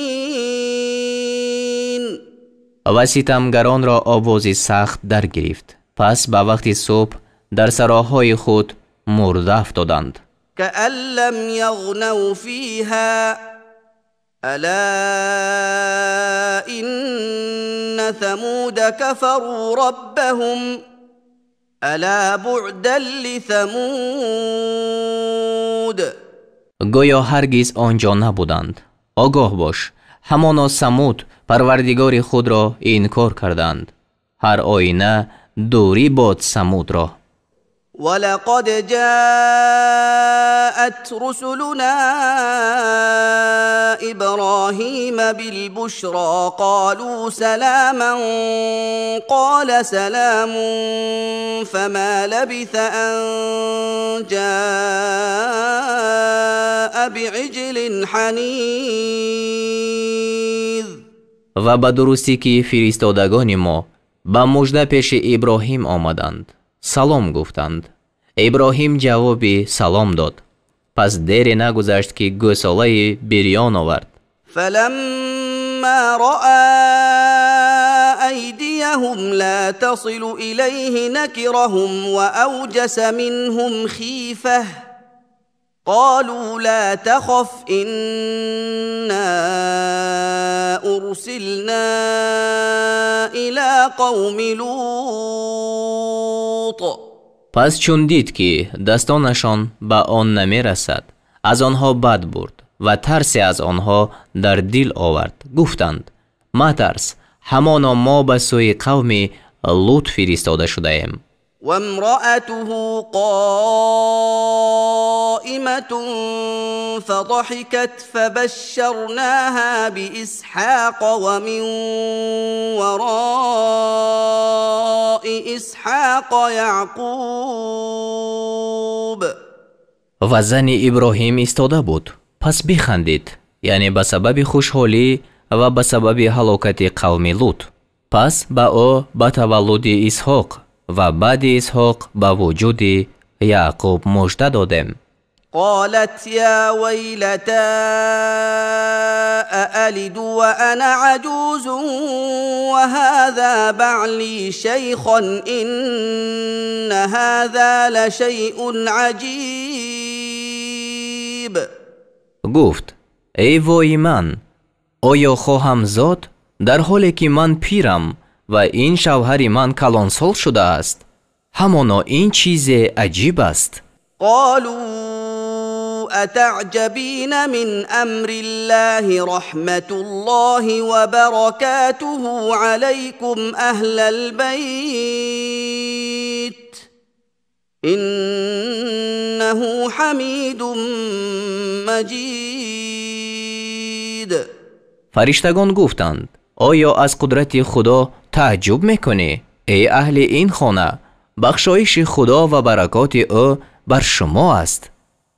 Speaker 1: و ستمگران را آوازی سخت در گرفت، پس به وقت صبح در سراهای خود مرده افتادند.
Speaker 2: كأن لم يغنوا فيها ألا إن ثمود كفروا ربهم ألا بعدا لثمود.
Speaker 1: گویا هرگز آنجا نبودند. آگاه باش، همانا ثمود پروردگار خود را انکار کردند. هر آینه دوری باد ثمود را.
Speaker 2: ولقد جاءت رسلنا إبراهيم بالبشرى قالوا سلاما قال سلام فما لبث أن جاء بعجل حنيذ.
Speaker 1: و به درستی که فرستادگان ما با مژده پیش ابراهیم آمدند، سلام گفتند. ابراهیم جواب سلام داد. پس دیر نگذشت که گوساله بریان آورد.
Speaker 2: فلما رأى أيديهم لا تصل إليه نكرهم وأوجس منهم خيفة قالوا لا تخف إنا أرسلنا إلى قوم لوط
Speaker 1: پس چون دید که دستانشان به آن نمی رسد، از آنها بد برد و ترسی از آنها در دل آورد. گفتند: مترس، همانا ما به سوی قوم لوط فرستاده شده ایم.
Speaker 2: وامرأته قائمة فضحكت فبشرناها بإسحاق ومن وراء إسحاق يعقوب.
Speaker 1: و زن ابراهیم ایستاده بود، پس بخندید، یعنی به سبب خوشحالی و به سبب هلاکت قوم لوط. پس به او به تولد اسحاق و بعد اسحاق به وجود یعقوب مژده دادیم.
Speaker 2: قالت یا ویلتا أألد وأنا عجوز وهذا بعلی شیخا إن هذا لشیء عجیب.
Speaker 1: گفت: ای وای من، آیا خواهم زاد در حالی که من پیرم و این شوهر من کلانسال شده است؟ همانا این چیز عجیب است.
Speaker 2: قالوا اتعجبین من امر الله رحمت الله وبركاته علیکم اهل البیت انه حمید مجید.
Speaker 1: فرشتگان گفتند: آیا از قدرت خدا تعجب میکنی؟ ای اهل این خانه، بخشایش خدا و برکات او بر شما است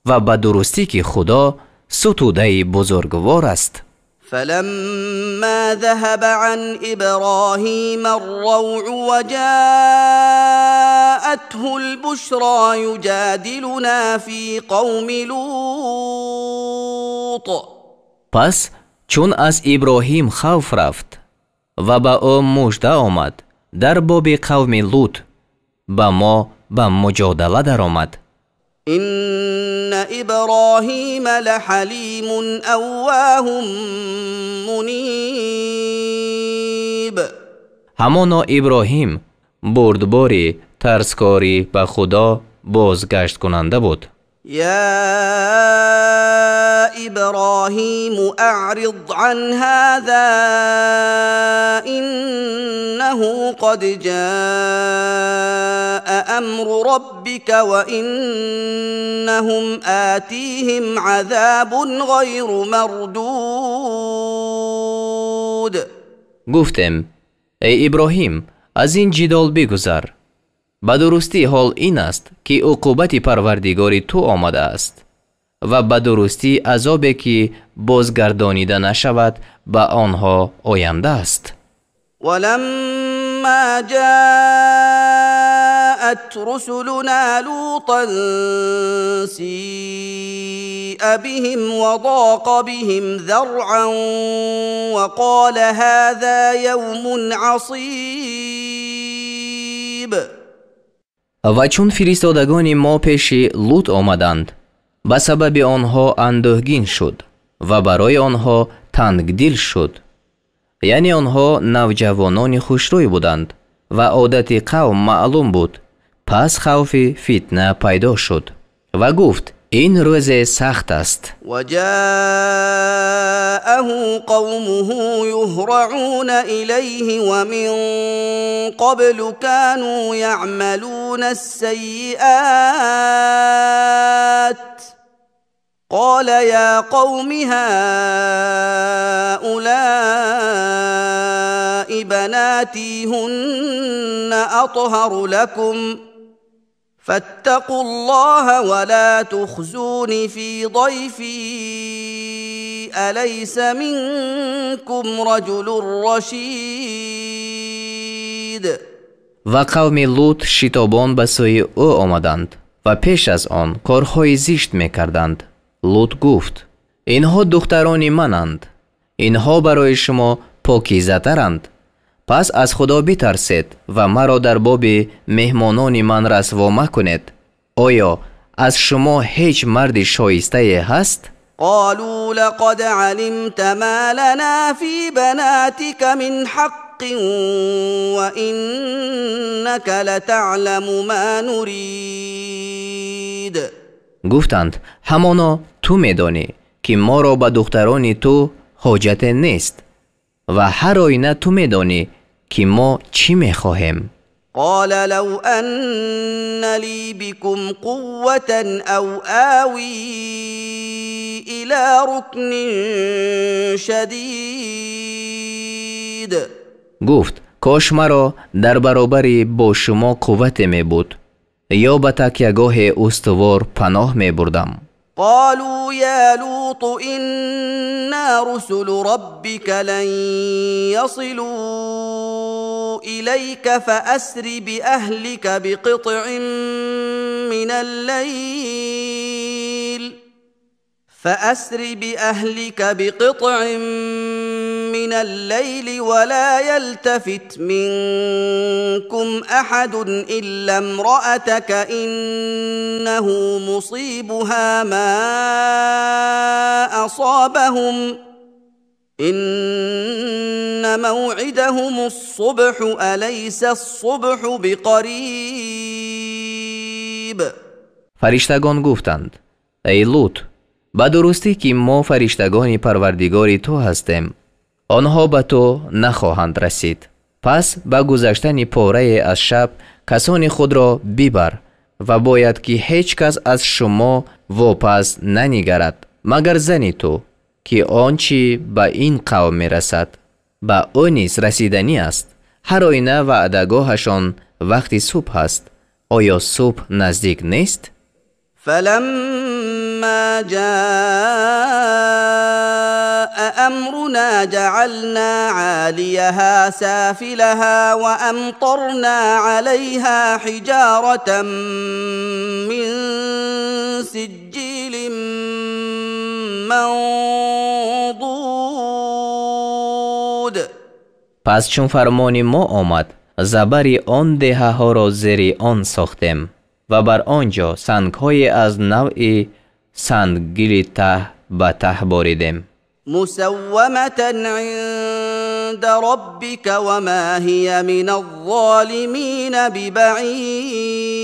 Speaker 1: و به درستی که خدا ستوده بزرگوار است.
Speaker 2: فلما ذهب عن ابراهیم الروع وجاءته البشرى یجادلنا فی قوم لوط.
Speaker 1: پس چون از ابراهیم خوف رفت و به او مژده آمد در باب قوم لوط، به ما به مجادله در آمد.
Speaker 2: ان ابراهیم لحلیم اواه منیب.
Speaker 1: همانا ابراهیم بردباری، ترسکاری به خدا بازگشت کننده بود.
Speaker 2: یا ابراهیم اعرض عن هذا انه قد جاء امر ربك وانهم آتیهم عذاب غیر مردود.
Speaker 1: گفتم: ای ابراهیم، از این جدال بگذر. به درستی حال این است که عقوبت پروردگار تو آمده است و به درستی عذابی که بازگردانیده نشود به آنها آینده است.
Speaker 2: ولما جاءت رسلنا لوطا سیء بهم وضاق بهم ذرعا وقال هذا یوم عصیب.
Speaker 1: و چون فرستادگان ما پیش لوط آمدند، به سبب آنها اندوهگین شد و برای آنها تنگدل شد، یعنی آنها نوجوانان خوشروی بودند و عادت قوم معلوم بود. پس خوف فتنه پیدا شد و گفت: این روز سخت است.
Speaker 2: و جاءه قومه یهرعون الیه و من قبل كانوا یعملون السیئات قال یا قوم هؤلاء بناتي هن اطهر لكم فاتقوا الله ولا تخزون في ضيفي أليس منكم رجل رشید.
Speaker 1: و قوم لوط شتابان به سوی او آمدند و پیش از آن کارهای زشت میکردند. لوط گفت: اینها دختران منند، اینها برای شما پاکیزه ترند. پس از خدا بترسید و مرا در باب مهمانان من رسوا مکنید. آیا از شما هیچ مرد شایسته هست؟
Speaker 2: قالوا لقد علمت ما لنا في بناتك من حق وإنك لتعلم ما نريد.
Speaker 1: گفتند همانا تو میدانی که ما را به دختران تو حاجت نیست و هر آینه تو میدانی که ما چی میخواهیم.
Speaker 2: قال لو أن لي بكم قوة أو آوي إلى ركن شدید.
Speaker 1: گفت کاش مرا در برابری با شما قوت می بود یا به تکیهگاه استوار پناه می بردم.
Speaker 2: قالوا يا لوط إنا رسل ربك لن يصلوا إليك فأسر بأهلك بقطع من الليل ولا يلتفت منكم أحد إلا امرأتك إنه مصيبها ما أصابهم إن موعدهم الصبح أليس الصبح بقریب.
Speaker 1: فرشتگان گفتند ای لوط، به درستی که ما فرشتگان پروردگار تو هستیم، آنها به تو نخواهند رسید. پس به گذشتن پاره از شب کسان خود را ببر و باید که هیچ کس از شما واپس ننگرد مگر زنی تو که آنچه به این قوم می رسد به او نیز رسیدنی است. هر آینه وعدگاهشان وقتی صبح است. آیا صبح نزدیک نیست؟
Speaker 2: فلما جاء أمرنا جعلنا عاليها سافلها وأمطرنا عليها حجارة من سجيل منضود.
Speaker 1: پس چون فرمان ما آمد زبر آن دهه ها را زیر آن ساختیم و بر آنجا سنگ‌های از نوع سنگگیل ته به ته باریدیم.
Speaker 2: مسومة عند ربك وما هي من الظالمين ببعید.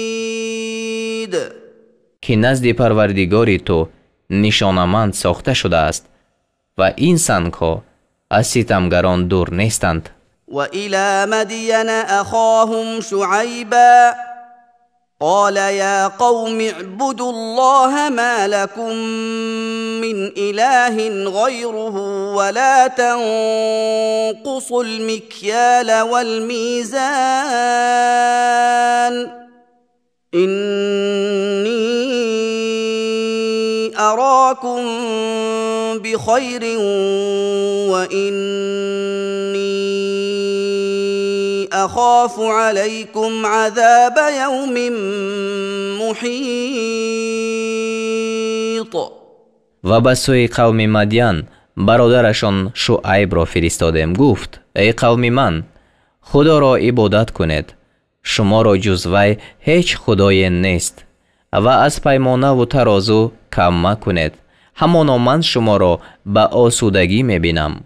Speaker 1: که نزد پروردگار تو نشانمند ساخته شده است و این سنگ‌ها از ستمگران دور نیستند.
Speaker 2: و الى مدین اخاهم شعیبا قال يا قوم اعبدوا الله ما لكم من إله غيره ولا تنقصوا المكيال والميزان إني أراكم بخير وإني أخاف عليكم عذاب يوم محيط.
Speaker 1: و به سوی قوم مدین برادرشان شعیب را فرستادیم. گفت ای قوم من، خدا را عبادت کنید، شما را جز وی هیچ خدای نیست و از پیمانه و ترازو کم مکنید. همانا من شما را به آسودگی میبینم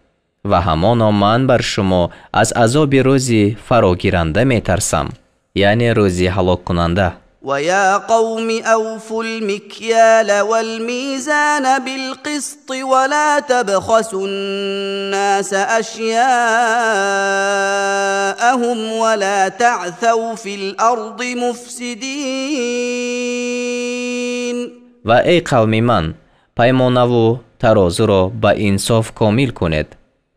Speaker 1: و همانا من بر شما از عذاب روزی فراگیرنده میترسم، یعنی روزی هلاک کننده.
Speaker 2: و یا قوم اوفوا المکیال والمیزان بالقسط ولا تبخسوا الناس اشیاءهم ولا تعثوا فی الارض مفسدین.
Speaker 1: و ای قوم من، پیمانه و ترازو را به انصاف کامل کنید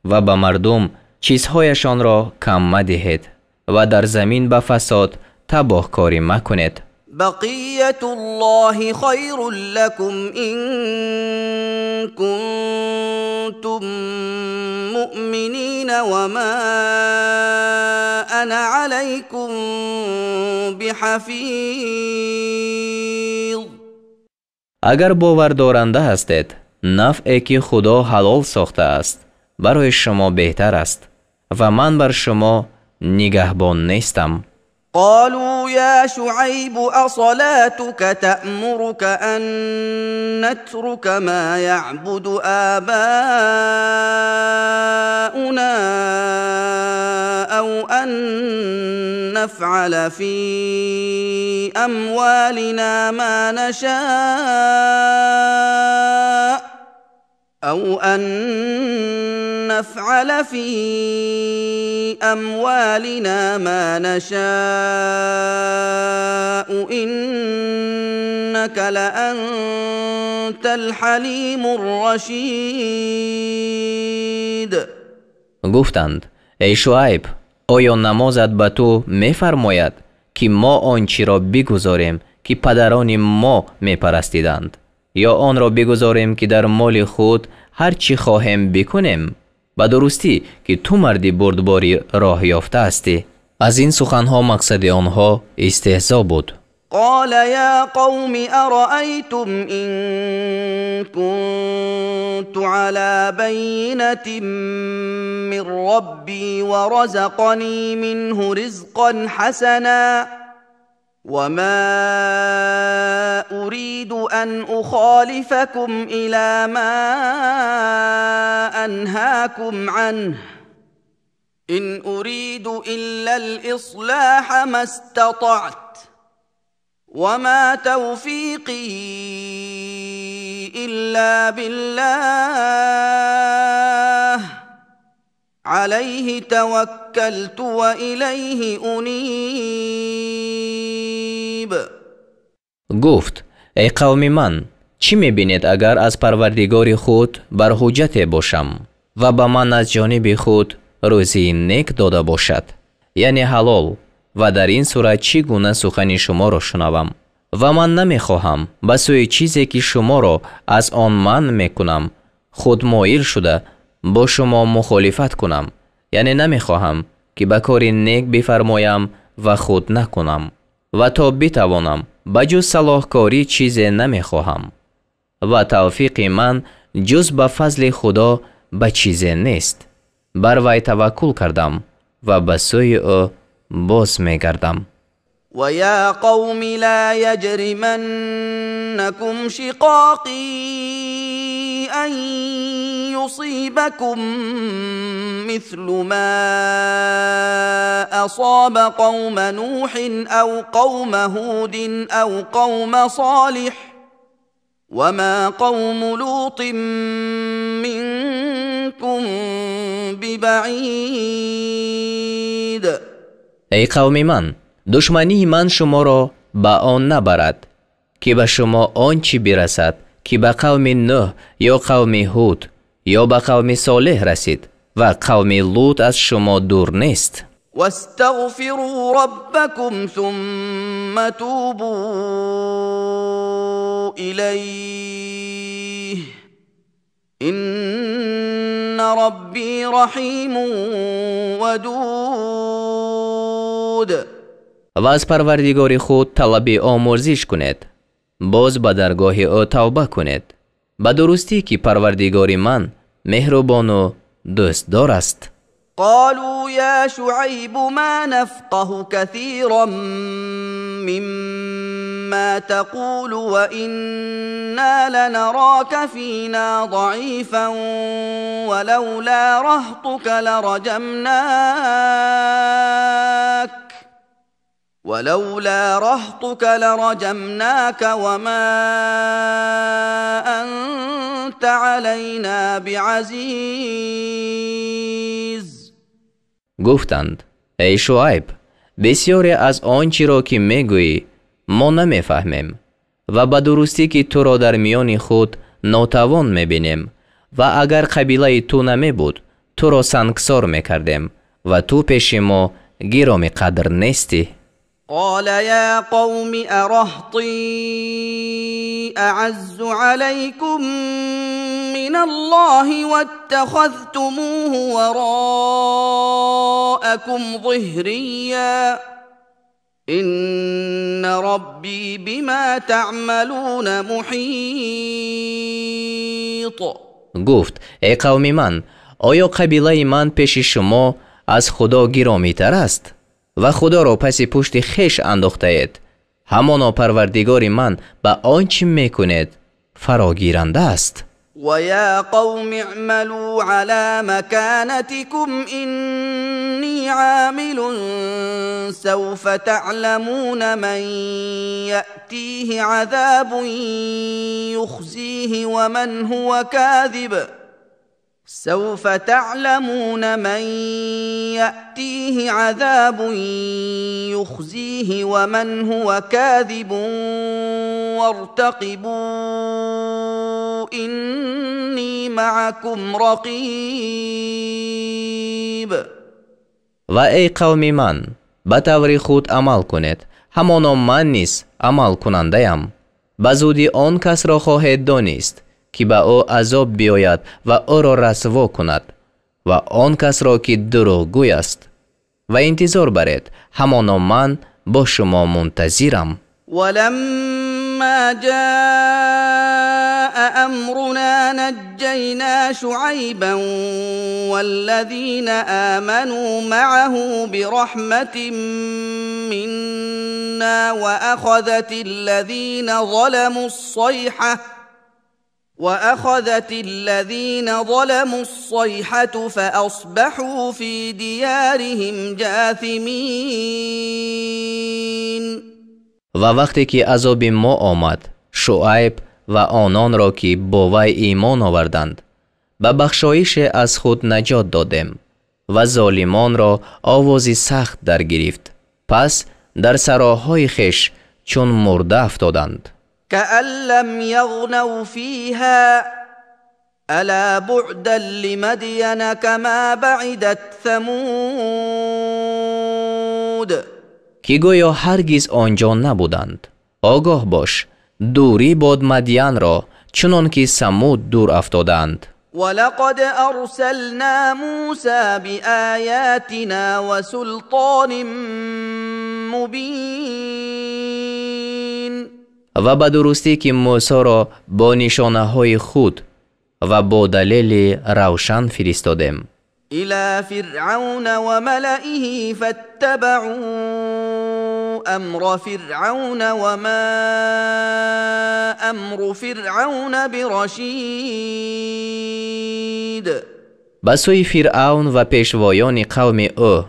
Speaker 1: و به مردم چیزهایشان را کم مدهید و در زمین به فساد تباه کاری مکنید.
Speaker 2: بقیت الله خیر لکم ان کنتم مؤمنین و ما انا علیکم بحفیظ.
Speaker 1: اگر باور دارنده هستید، نفعی که خدا حلال ساخته است برای شما بهتر است و من بر شما نگهبان نیستم.
Speaker 2: قالوا يا شعيب أصلاتك تأمرك أن نترك ما يعبد آباؤنا أو أن نفعل في أموالنا ما نشاء إنك لأنت الحليم الرشيد.
Speaker 1: گفتند ای شعیب، آیا نمازت به تو می‌فرماید که ما آنچه را بگذاریم که پدران ما می‌پرستیدند، یا آن را بگذاریم که در مال خود هر چی خواهیم بکنیم؟ به درستی که تو مردی بردباری راه یافته هستی. از این سخنها مقصد آنها استهزا بود.
Speaker 2: قال يا قوم أرأيتم إن كنت على بينة من ربي ورزقني منه رزقا حسنا وما أريد أن أخالفكم إلى ما أنهاكم عنه إن أريد إلا الإصلاح ما استطعت وما توفيقي إلا بالله عليه توكلت وإليه أنيب.
Speaker 1: گفت ای قوم من، چی میبینید اگر از پروردگار خود بر حجت باشم و به من از جانب خود روزی نیک داده باشد، یعنی حلال، و در این صورت چگونه سخن شما را شنوم؟ و من نمیخواهم به سوی چیزی که شما را از آن من میکنم خود مایل شده با شما مخالفت کنم، یعنی نمیخواهم که به کار نیک بفرمایم و خود نکنم، و تا بتوانم بجز صلاحکاری چیزی نمیخواهم، و توفیق من جز به فضل خدا به چیزی نیست. بر وی توکل کردم و به سوی او باز میگردم.
Speaker 2: ويا قوم لا يجرمنكم شقاقي أن يصيبكم مثل ما أصاب قوم نوح أو قوم هود أو قوم صالح وما قوم لوط منكم ببعيد.
Speaker 1: ای قوم من، دشمنی من شما را به آن نبرد که به شما آنچه برسد که به قوم نوح یا قوم هود یا به قوم صالح رسید، و قوم لوط از شما دور نیست.
Speaker 2: واستغفروا ربكم ثم توبوا إليه إن ربي رحيم ودود.
Speaker 1: و از پروردگار خود طلب آمرزش کنید، باز به درگاه او توبه کنید. به درستی که پروردگار من مهربان و دوستدار است.
Speaker 2: قالوا يا شعيب ما نفقه كثيرا مما تقول وإنا لنراك فينا ضعيفا ولولا رهطك لرجمناك وما أنت علينا بعزيز.
Speaker 1: گفتند ای شعیب، بسیاری از آنچه را که میگویی ما نمیفهمیم، و به درستی که تو را در میان خود ناتوان میبینیم، و اگر قبیله تو نمی بود تو را سنگسار میکردیم و تو پیش ما گرامی قدر نیستی.
Speaker 2: قال يا قوم أرهطي أعز عليكم من الله واتخذتموه وراءكم ظهريا إن ربي بما تعملون محيط.
Speaker 1: گفت ای قوم من، آیا قبیله من پیش شما از خدا گرامی تر است؟ و خدا را پس پشت خویش انداخته اید، همانا پروردگار من به آنچه میکند فراگیرنده است.
Speaker 2: و یا قوم اعملوا على مكانتكم إني عامل سوف تعلمون من يأتيه عذاب يخزيه ومن هو كاذب سوف تعلمون من يأتيه عذاب يخزيه ومن هو كاذب وارتقبوا إني معكم رقيب.
Speaker 1: و ای قوم من، به طور خود عمل کنید، همانا من نیز عمل کننده ام. به زودی آن کس را خواهید دانست که به او عذاب بیاید و او را رسوا کند و آن کس را که دروغگوی است و انتظار برید، همانا من با شما منتظرم.
Speaker 2: ولما جاء أمرنا نجينا شعيبا والذين آمنوا معه برحمة منا وأخذت الذين ظلموا الصيحة فأصبحوا في ديارهم جاثمين.
Speaker 1: و وقتی که عذاب ما آمد، شعیب و آنان را که با وی ایمان آوردند به بخشایش از خود نجات دادیم و ظالمان را آوازی سخت در گرفت، پس در سراهای خویش چون مرده افتادند.
Speaker 2: كأن لم يغنوا فيها ألا بعدا لمدين كما بعدت ثمود.
Speaker 1: که گویا هرگز آنجا نبودند. آگاه باش، دوری باد مدین را چنان که ثمود دور افتادند.
Speaker 2: ولقد أرسلنا موسى بآياتنا وسلطان مبين.
Speaker 1: و به درستی که موسی را با نشانه های خود و با دلیل روشن فرستادیم.
Speaker 2: إلى فرعون وملئه فاتبعوا أمر فرعون وما أمر فرعون برشید.
Speaker 1: به سوی فرعون و پیشوایان قوم او،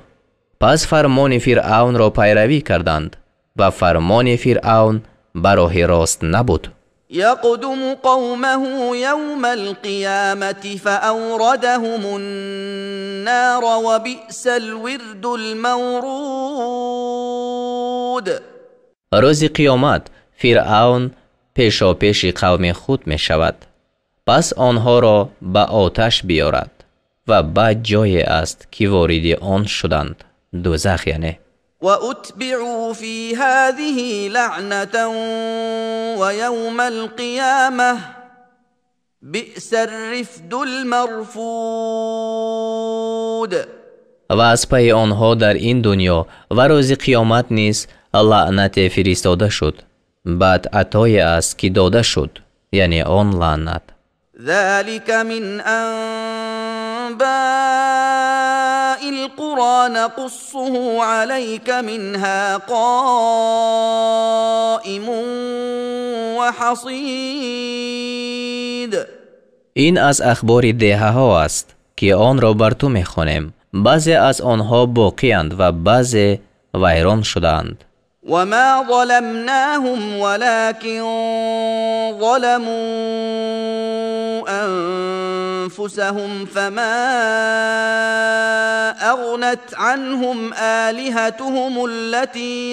Speaker 1: پس فرمان فرعون را پیروی کردند و فرمان فرعون به راه راست نبود.
Speaker 2: يقدم قومه يوم القيامة فأوردهم النار وبئس الورد المورود.
Speaker 1: روز قیامت فرعون پیشا پیش قوم خود می شود، پس آنها را به آتش بیارد و بد جای است که وارد آن شدند، دوزخ یعنی.
Speaker 2: وأتبعوا في هذه لعنة ويوم القيامة بئس الرفد المرفود.
Speaker 1: و از پی آنها در این دنیا و روز قیامت نیز لعنت فرستاده شد، بعد عطای است که داده شد، یعنی آن لعنت.
Speaker 2: ذلك من أنباء القرى نقصه عليك منها قائم وحصید.
Speaker 1: این از اخبار دهه ها است که آن را بر تو می‌خوانیم. بعضی از آنها باقی‌اند و بعضی ویران شدند.
Speaker 2: وما ظلمناهم ولكن ظلموا أنفسهم فما أغنت عنهم آلهتهم التي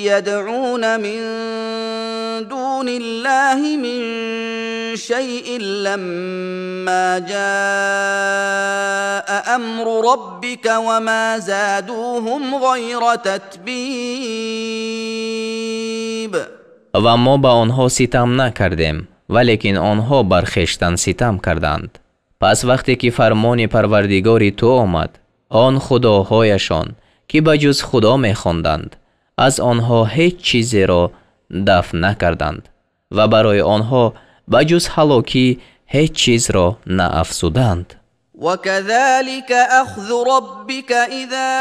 Speaker 2: يدعون من دون الله من شيء لما جاء أمر ربك وما زادوهم غير تتبیب.
Speaker 1: و ما با آنها ستم نکردیم، ولیکن آنها بر خویشتن ستم کردند. پس وقتی که فرمان پروردگار تو آمد، آن خداهایشان که بجز خدا می‌خواندند، از آنها هیچ چیزی را دفن نکردند و برای آنها بجز هلاکی هیچ چیز را نافزودند.
Speaker 2: وكذلك أخذ ربك إذا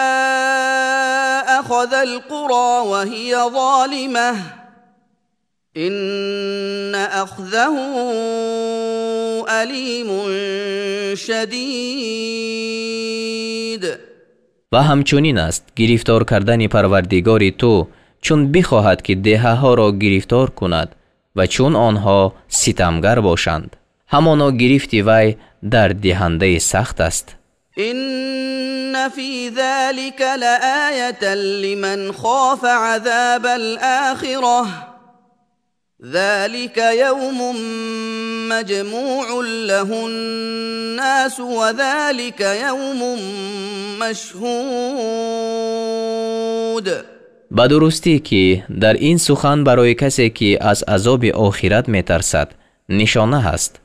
Speaker 2: أخذ القرى وهي ظالمة إن أخذه أليم شدید.
Speaker 1: و همچنین است گرفتار کردن پروردگار تو چون بخواهد که دهه ها را گرفتار کند و چون آنها ستمگر باشند. همانا گرفت وی در دهنده سخت است.
Speaker 2: إن في ذلك لآية لمن خاف عذاب الآخرة ذلك يوم مجموع له الناس وذلك يوم مشهود.
Speaker 1: به درستی که در این سخن برای کسی که از عذاب آخرت می ترسد نشانه هست.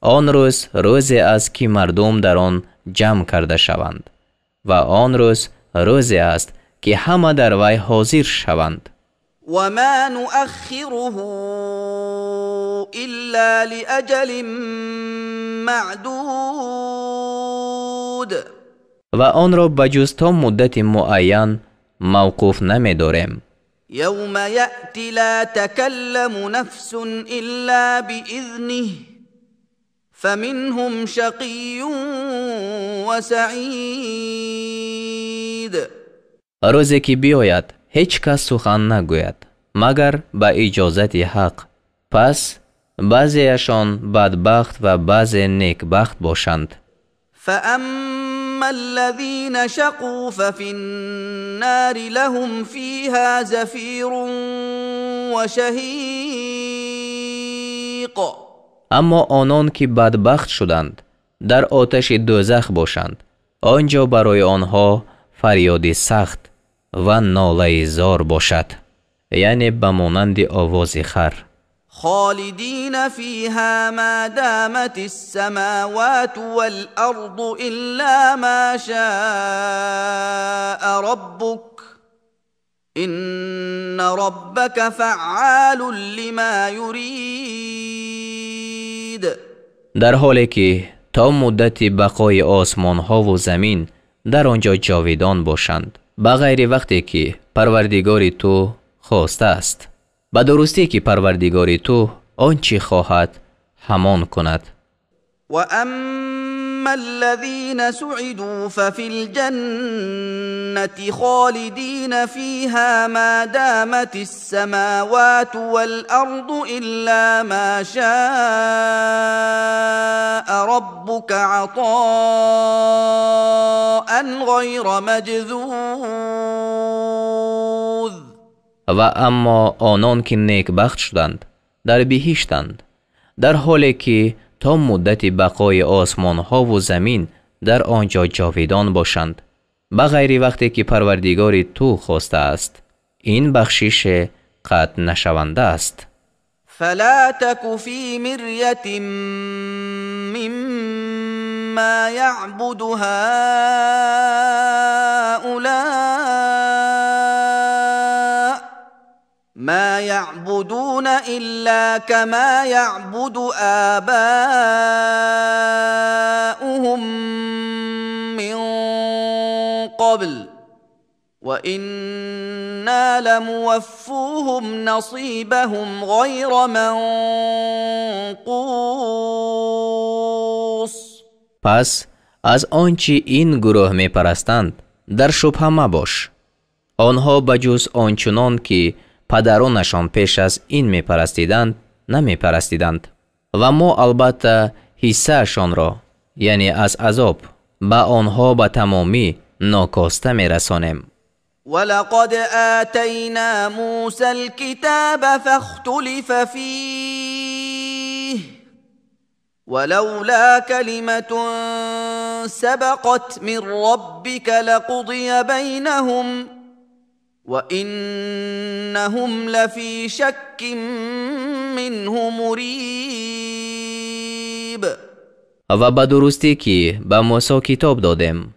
Speaker 1: آن روز روزی است که مردم در آن جمع کرده شوند و آن روز روزی است که همه در وی حاضر شوند.
Speaker 2: و ما نؤخره الا لأجل معدود.
Speaker 1: و آن را بجز تا مدت معین موقوف نمی داریم.
Speaker 2: یوم یأتی لا تکلم نفس الا بإذنه فمنهم شقی و سعید.
Speaker 1: روزی که بیاید هیچ کس سخن نگوید مگر به اجازت حق، پس بعضیشان بدبخت و بعضی نیکبخت باشند.
Speaker 2: فاما الذين شقوا ففي النار لهم فيها زفير وشهيق.
Speaker 1: اما آنان که بدبخت شدند در آتش دوزخ باشند، آنجا برای آنها فریاد سخت و ناله زار باشد، یعنی به مانند آواز خر.
Speaker 2: خالدین فیها ما دامت السماوات والارض الا ما شاء ربک ان ربک فعال لما یرید.
Speaker 1: در حالی که تا مدت بقای آسمان ها و زمین در آنجا جاویدان باشند بغیر وقتی که پروردگار تو خواسته است. به درستی که پروردگار تو آنچه خواهد همان کند.
Speaker 2: و اما الذين سعدوا ففي الجنة خالدين فيها ما دامت السماوات والأرض إلا ما شاء ربك عطاء غير مجذوذ.
Speaker 1: و اما آنان که نیکبخت شدند در بهشتند در حالی که تا مدت بقای آسمان ها و زمین در آنجا جاویدان باشند بغیر وقتی که پروردگار تو خواسته است. این بخشش قطع نشونده است.
Speaker 2: فلا تك في مرية مما يعبد هؤلاء ما يعبدون إلا كما يعبد آباؤهم من قبل وإنا لموفوهم نصيبهم غير منقوص.
Speaker 1: پس از آنچه این گروه می پرستند در شبهه مباش. آنها بجز آنچنان که پدرانشان پیش از این می پرستیدند نمی پرستیدند و ما البته حصهشان را یعنی از عذاب به آنها به تمامی ناکاسته می رسانیم.
Speaker 2: ولقد آتينا موسى الكتاب فاختلف فيه ولولا كلمة سبقت من ربك لقضي بينهم وإنهم لفي شك منه مريب.
Speaker 1: و به درستی که به موسی کتاب دادیم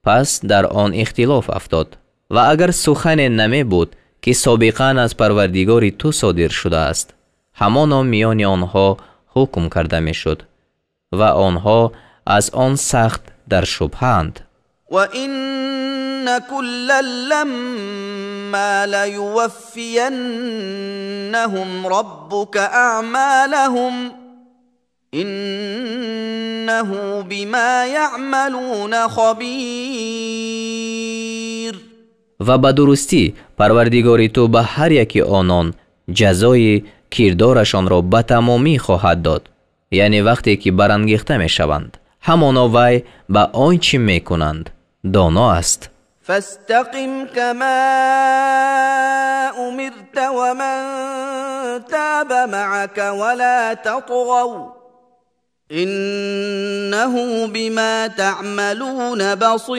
Speaker 1: پس در آن اختلاف افتاد و اگر سخن نمی بود که سابقاً از پروردگار تو صادر شده است، همانا میان آنها حکم کرده می شد و آنها از آن سخت در شبهند.
Speaker 2: و این کلا لما لیوفینهم ربک اعمالهم انه بما یعملون خبیر.
Speaker 1: و به درستی پروردگار تو به هر یکی آنان جزای کردارشان را به تمامی خواهد داد، یعنی وقتی که برانگیخته می شوند همانا وی به آنچه می کنند دانا است.
Speaker 2: فاستقم كما امرت ومن تاب معك ولا تطغوا انه بما تعملون بصیر.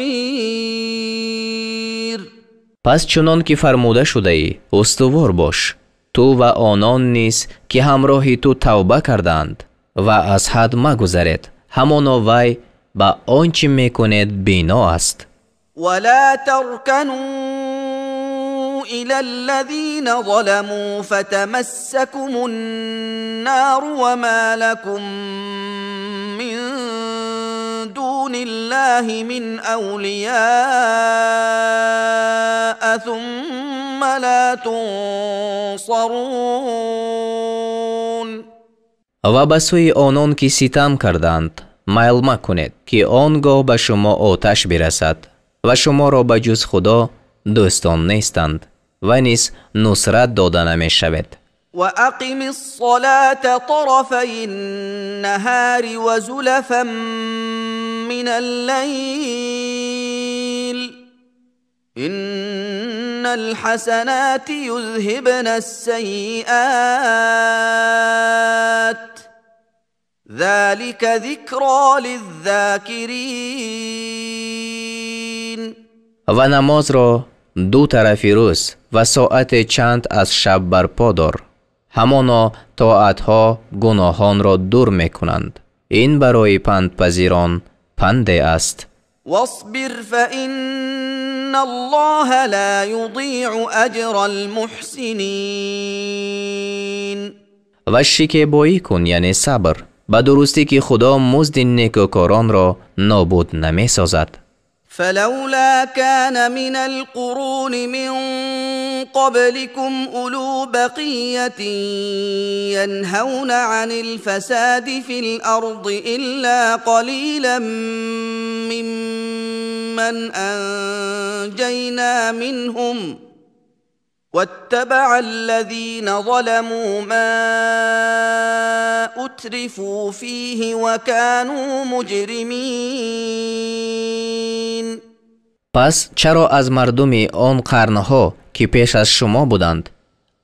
Speaker 1: پس چنان که فرموده شده ای استوار باش، تو و آنان نیز که همراه تو توبه کردند و از حد مگذرید، همانا وی به آنچه میکنید بینا است.
Speaker 2: ولا تركنوا الى الذين ظلموا فتمسكم النار وما لكم من دون الله من اولياء ثم لا تنصرون.
Speaker 1: و به سوی آنان که ستم کردند میل مکنید که آنگاه به شما آتش برسد و شما را به جز خدا دوستان نیستند و نیز نصرت داده نمی شود.
Speaker 2: و اقم الصلاة طرفی النهار و زلفا من اللیل ان الحسنات یذهبن السیئات ذلك ذکری للذاکرین.
Speaker 1: و نماز را دو طرف روز و ساعت چند از شب برپا دار، همانا طاعتها گناهان را دور می کنند، این برای پندپذیران پنده است.
Speaker 2: واصبر فإن الله لا يضيع اجر المحسنین.
Speaker 1: و شکیبایی کن یعنی صبر، به درستی که خدا مزد نیکوکاران را نابود نمی سازد.
Speaker 2: فلولا كان من القرون من قبلكم اولو بقية ينهون عن الفساد في الارض الا قليلا ممن انجينا منهم واتبع الذين ظلموا ما اترفوا فيه وكانوا مجرمين.
Speaker 1: پس چرا از مردم آن قرنها که پیش از شما بودند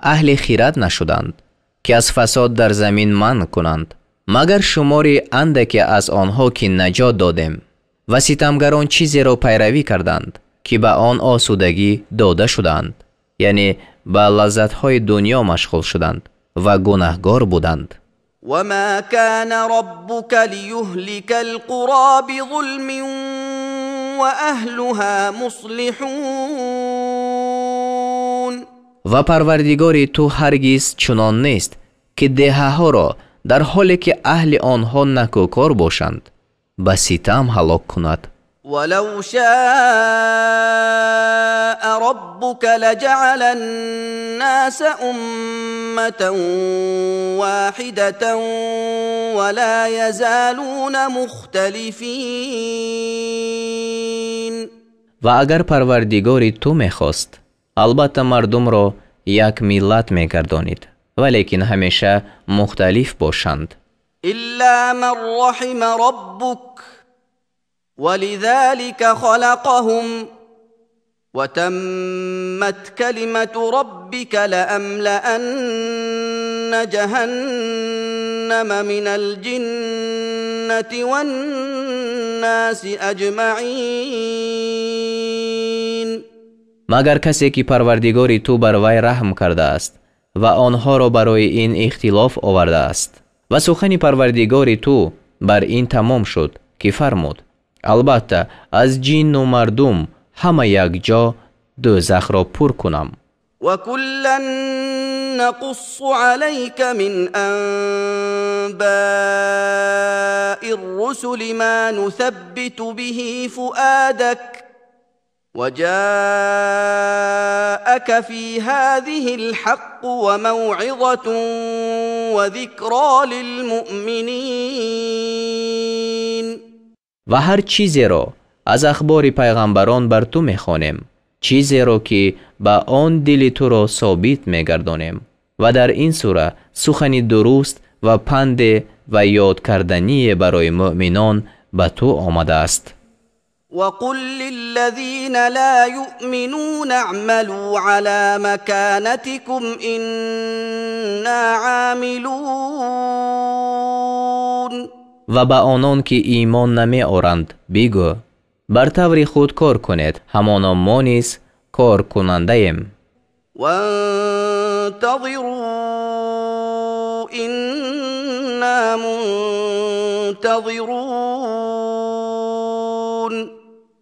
Speaker 1: اهل خیرت نشدند که از فساد در زمین منع کنند، مگر شماری اندکی از آنها که نجات دادیم و ستمگران چیزی را پیروی کردند که به آن آسودگی داده شدند، یعنی به لذت‌های دنیا مشغول شدند و گناهگار بودند.
Speaker 2: وما كان ربك ليهلك القرى بظلم واهلها مصلحون.
Speaker 1: و پروردگار تو هرگز چنان نیست که دهه‌ها را در حالی که اهل آنها نکوکار باشند به ستم هلاک کند.
Speaker 2: ولو شاء ربك لجعل الناس أمة واحدة ولا يزالون مختلفين.
Speaker 1: و اگر پروردگار تو میخواست البته مردم را یک ملت میگردانید، ولیکن همیشه مختلف باشند.
Speaker 2: إلا من رحم ربك ولذلك خلقهم وتمت كلمة ربك لأملأن جهنم من الجنة والناس أجمعين.
Speaker 1: مگر کسی که پروردگار تو بر وی رحم کرده است و آنها را برای این اختلاف آورده است و سخن پروردگار تو بر این تمام شد که فرمود البته از جن و مردم همه یک جا دوزخ را پر کنم.
Speaker 2: وكلا نقص عليك من انباء الرسل ما نثبت به فؤادك وجاءك في هذه الحق وموعظة وذكرى للمؤمنين.
Speaker 1: و هر چیزی را از اخبار پیغمبران بر تو میخوانیم، چیزی را که با آن دل تو را ثابت میگردانیم و در این سوره سخنی درست و پند و یاد کردنی برای مؤمنان به تو آمده است.
Speaker 2: وقل للذين لا يؤمنون اعملوا على مكانتكم إنا عاملون.
Speaker 1: و به آنان که ایمان نمی آورند بگو بر طور خود کار کنید، همانا ما نیز کار کننده ایم.
Speaker 2: وانتظروا إنا منتظرون.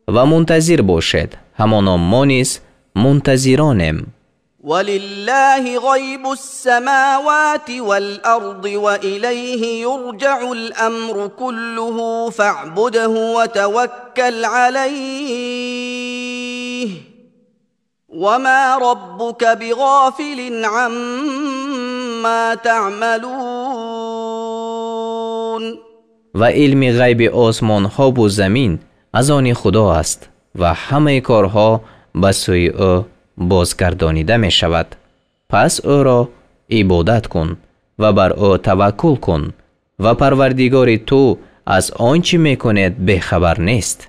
Speaker 1: و منتظر باشید، همانا ما نیز منتظرانیم.
Speaker 2: ولله غيب السماوات والأرض وإليه يرجع الأمر كله فاعبده وتوكل عليه وما ربك بغافل عما تعملون.
Speaker 1: و علم غیب آسمان ها و زمین از آن خدا است و همه کارها به سوی او بازگردانیده می شود. پس او را عبادت کن و بر او توکل کن و پروردگار تو از آنچه می کند بی خبر نیست.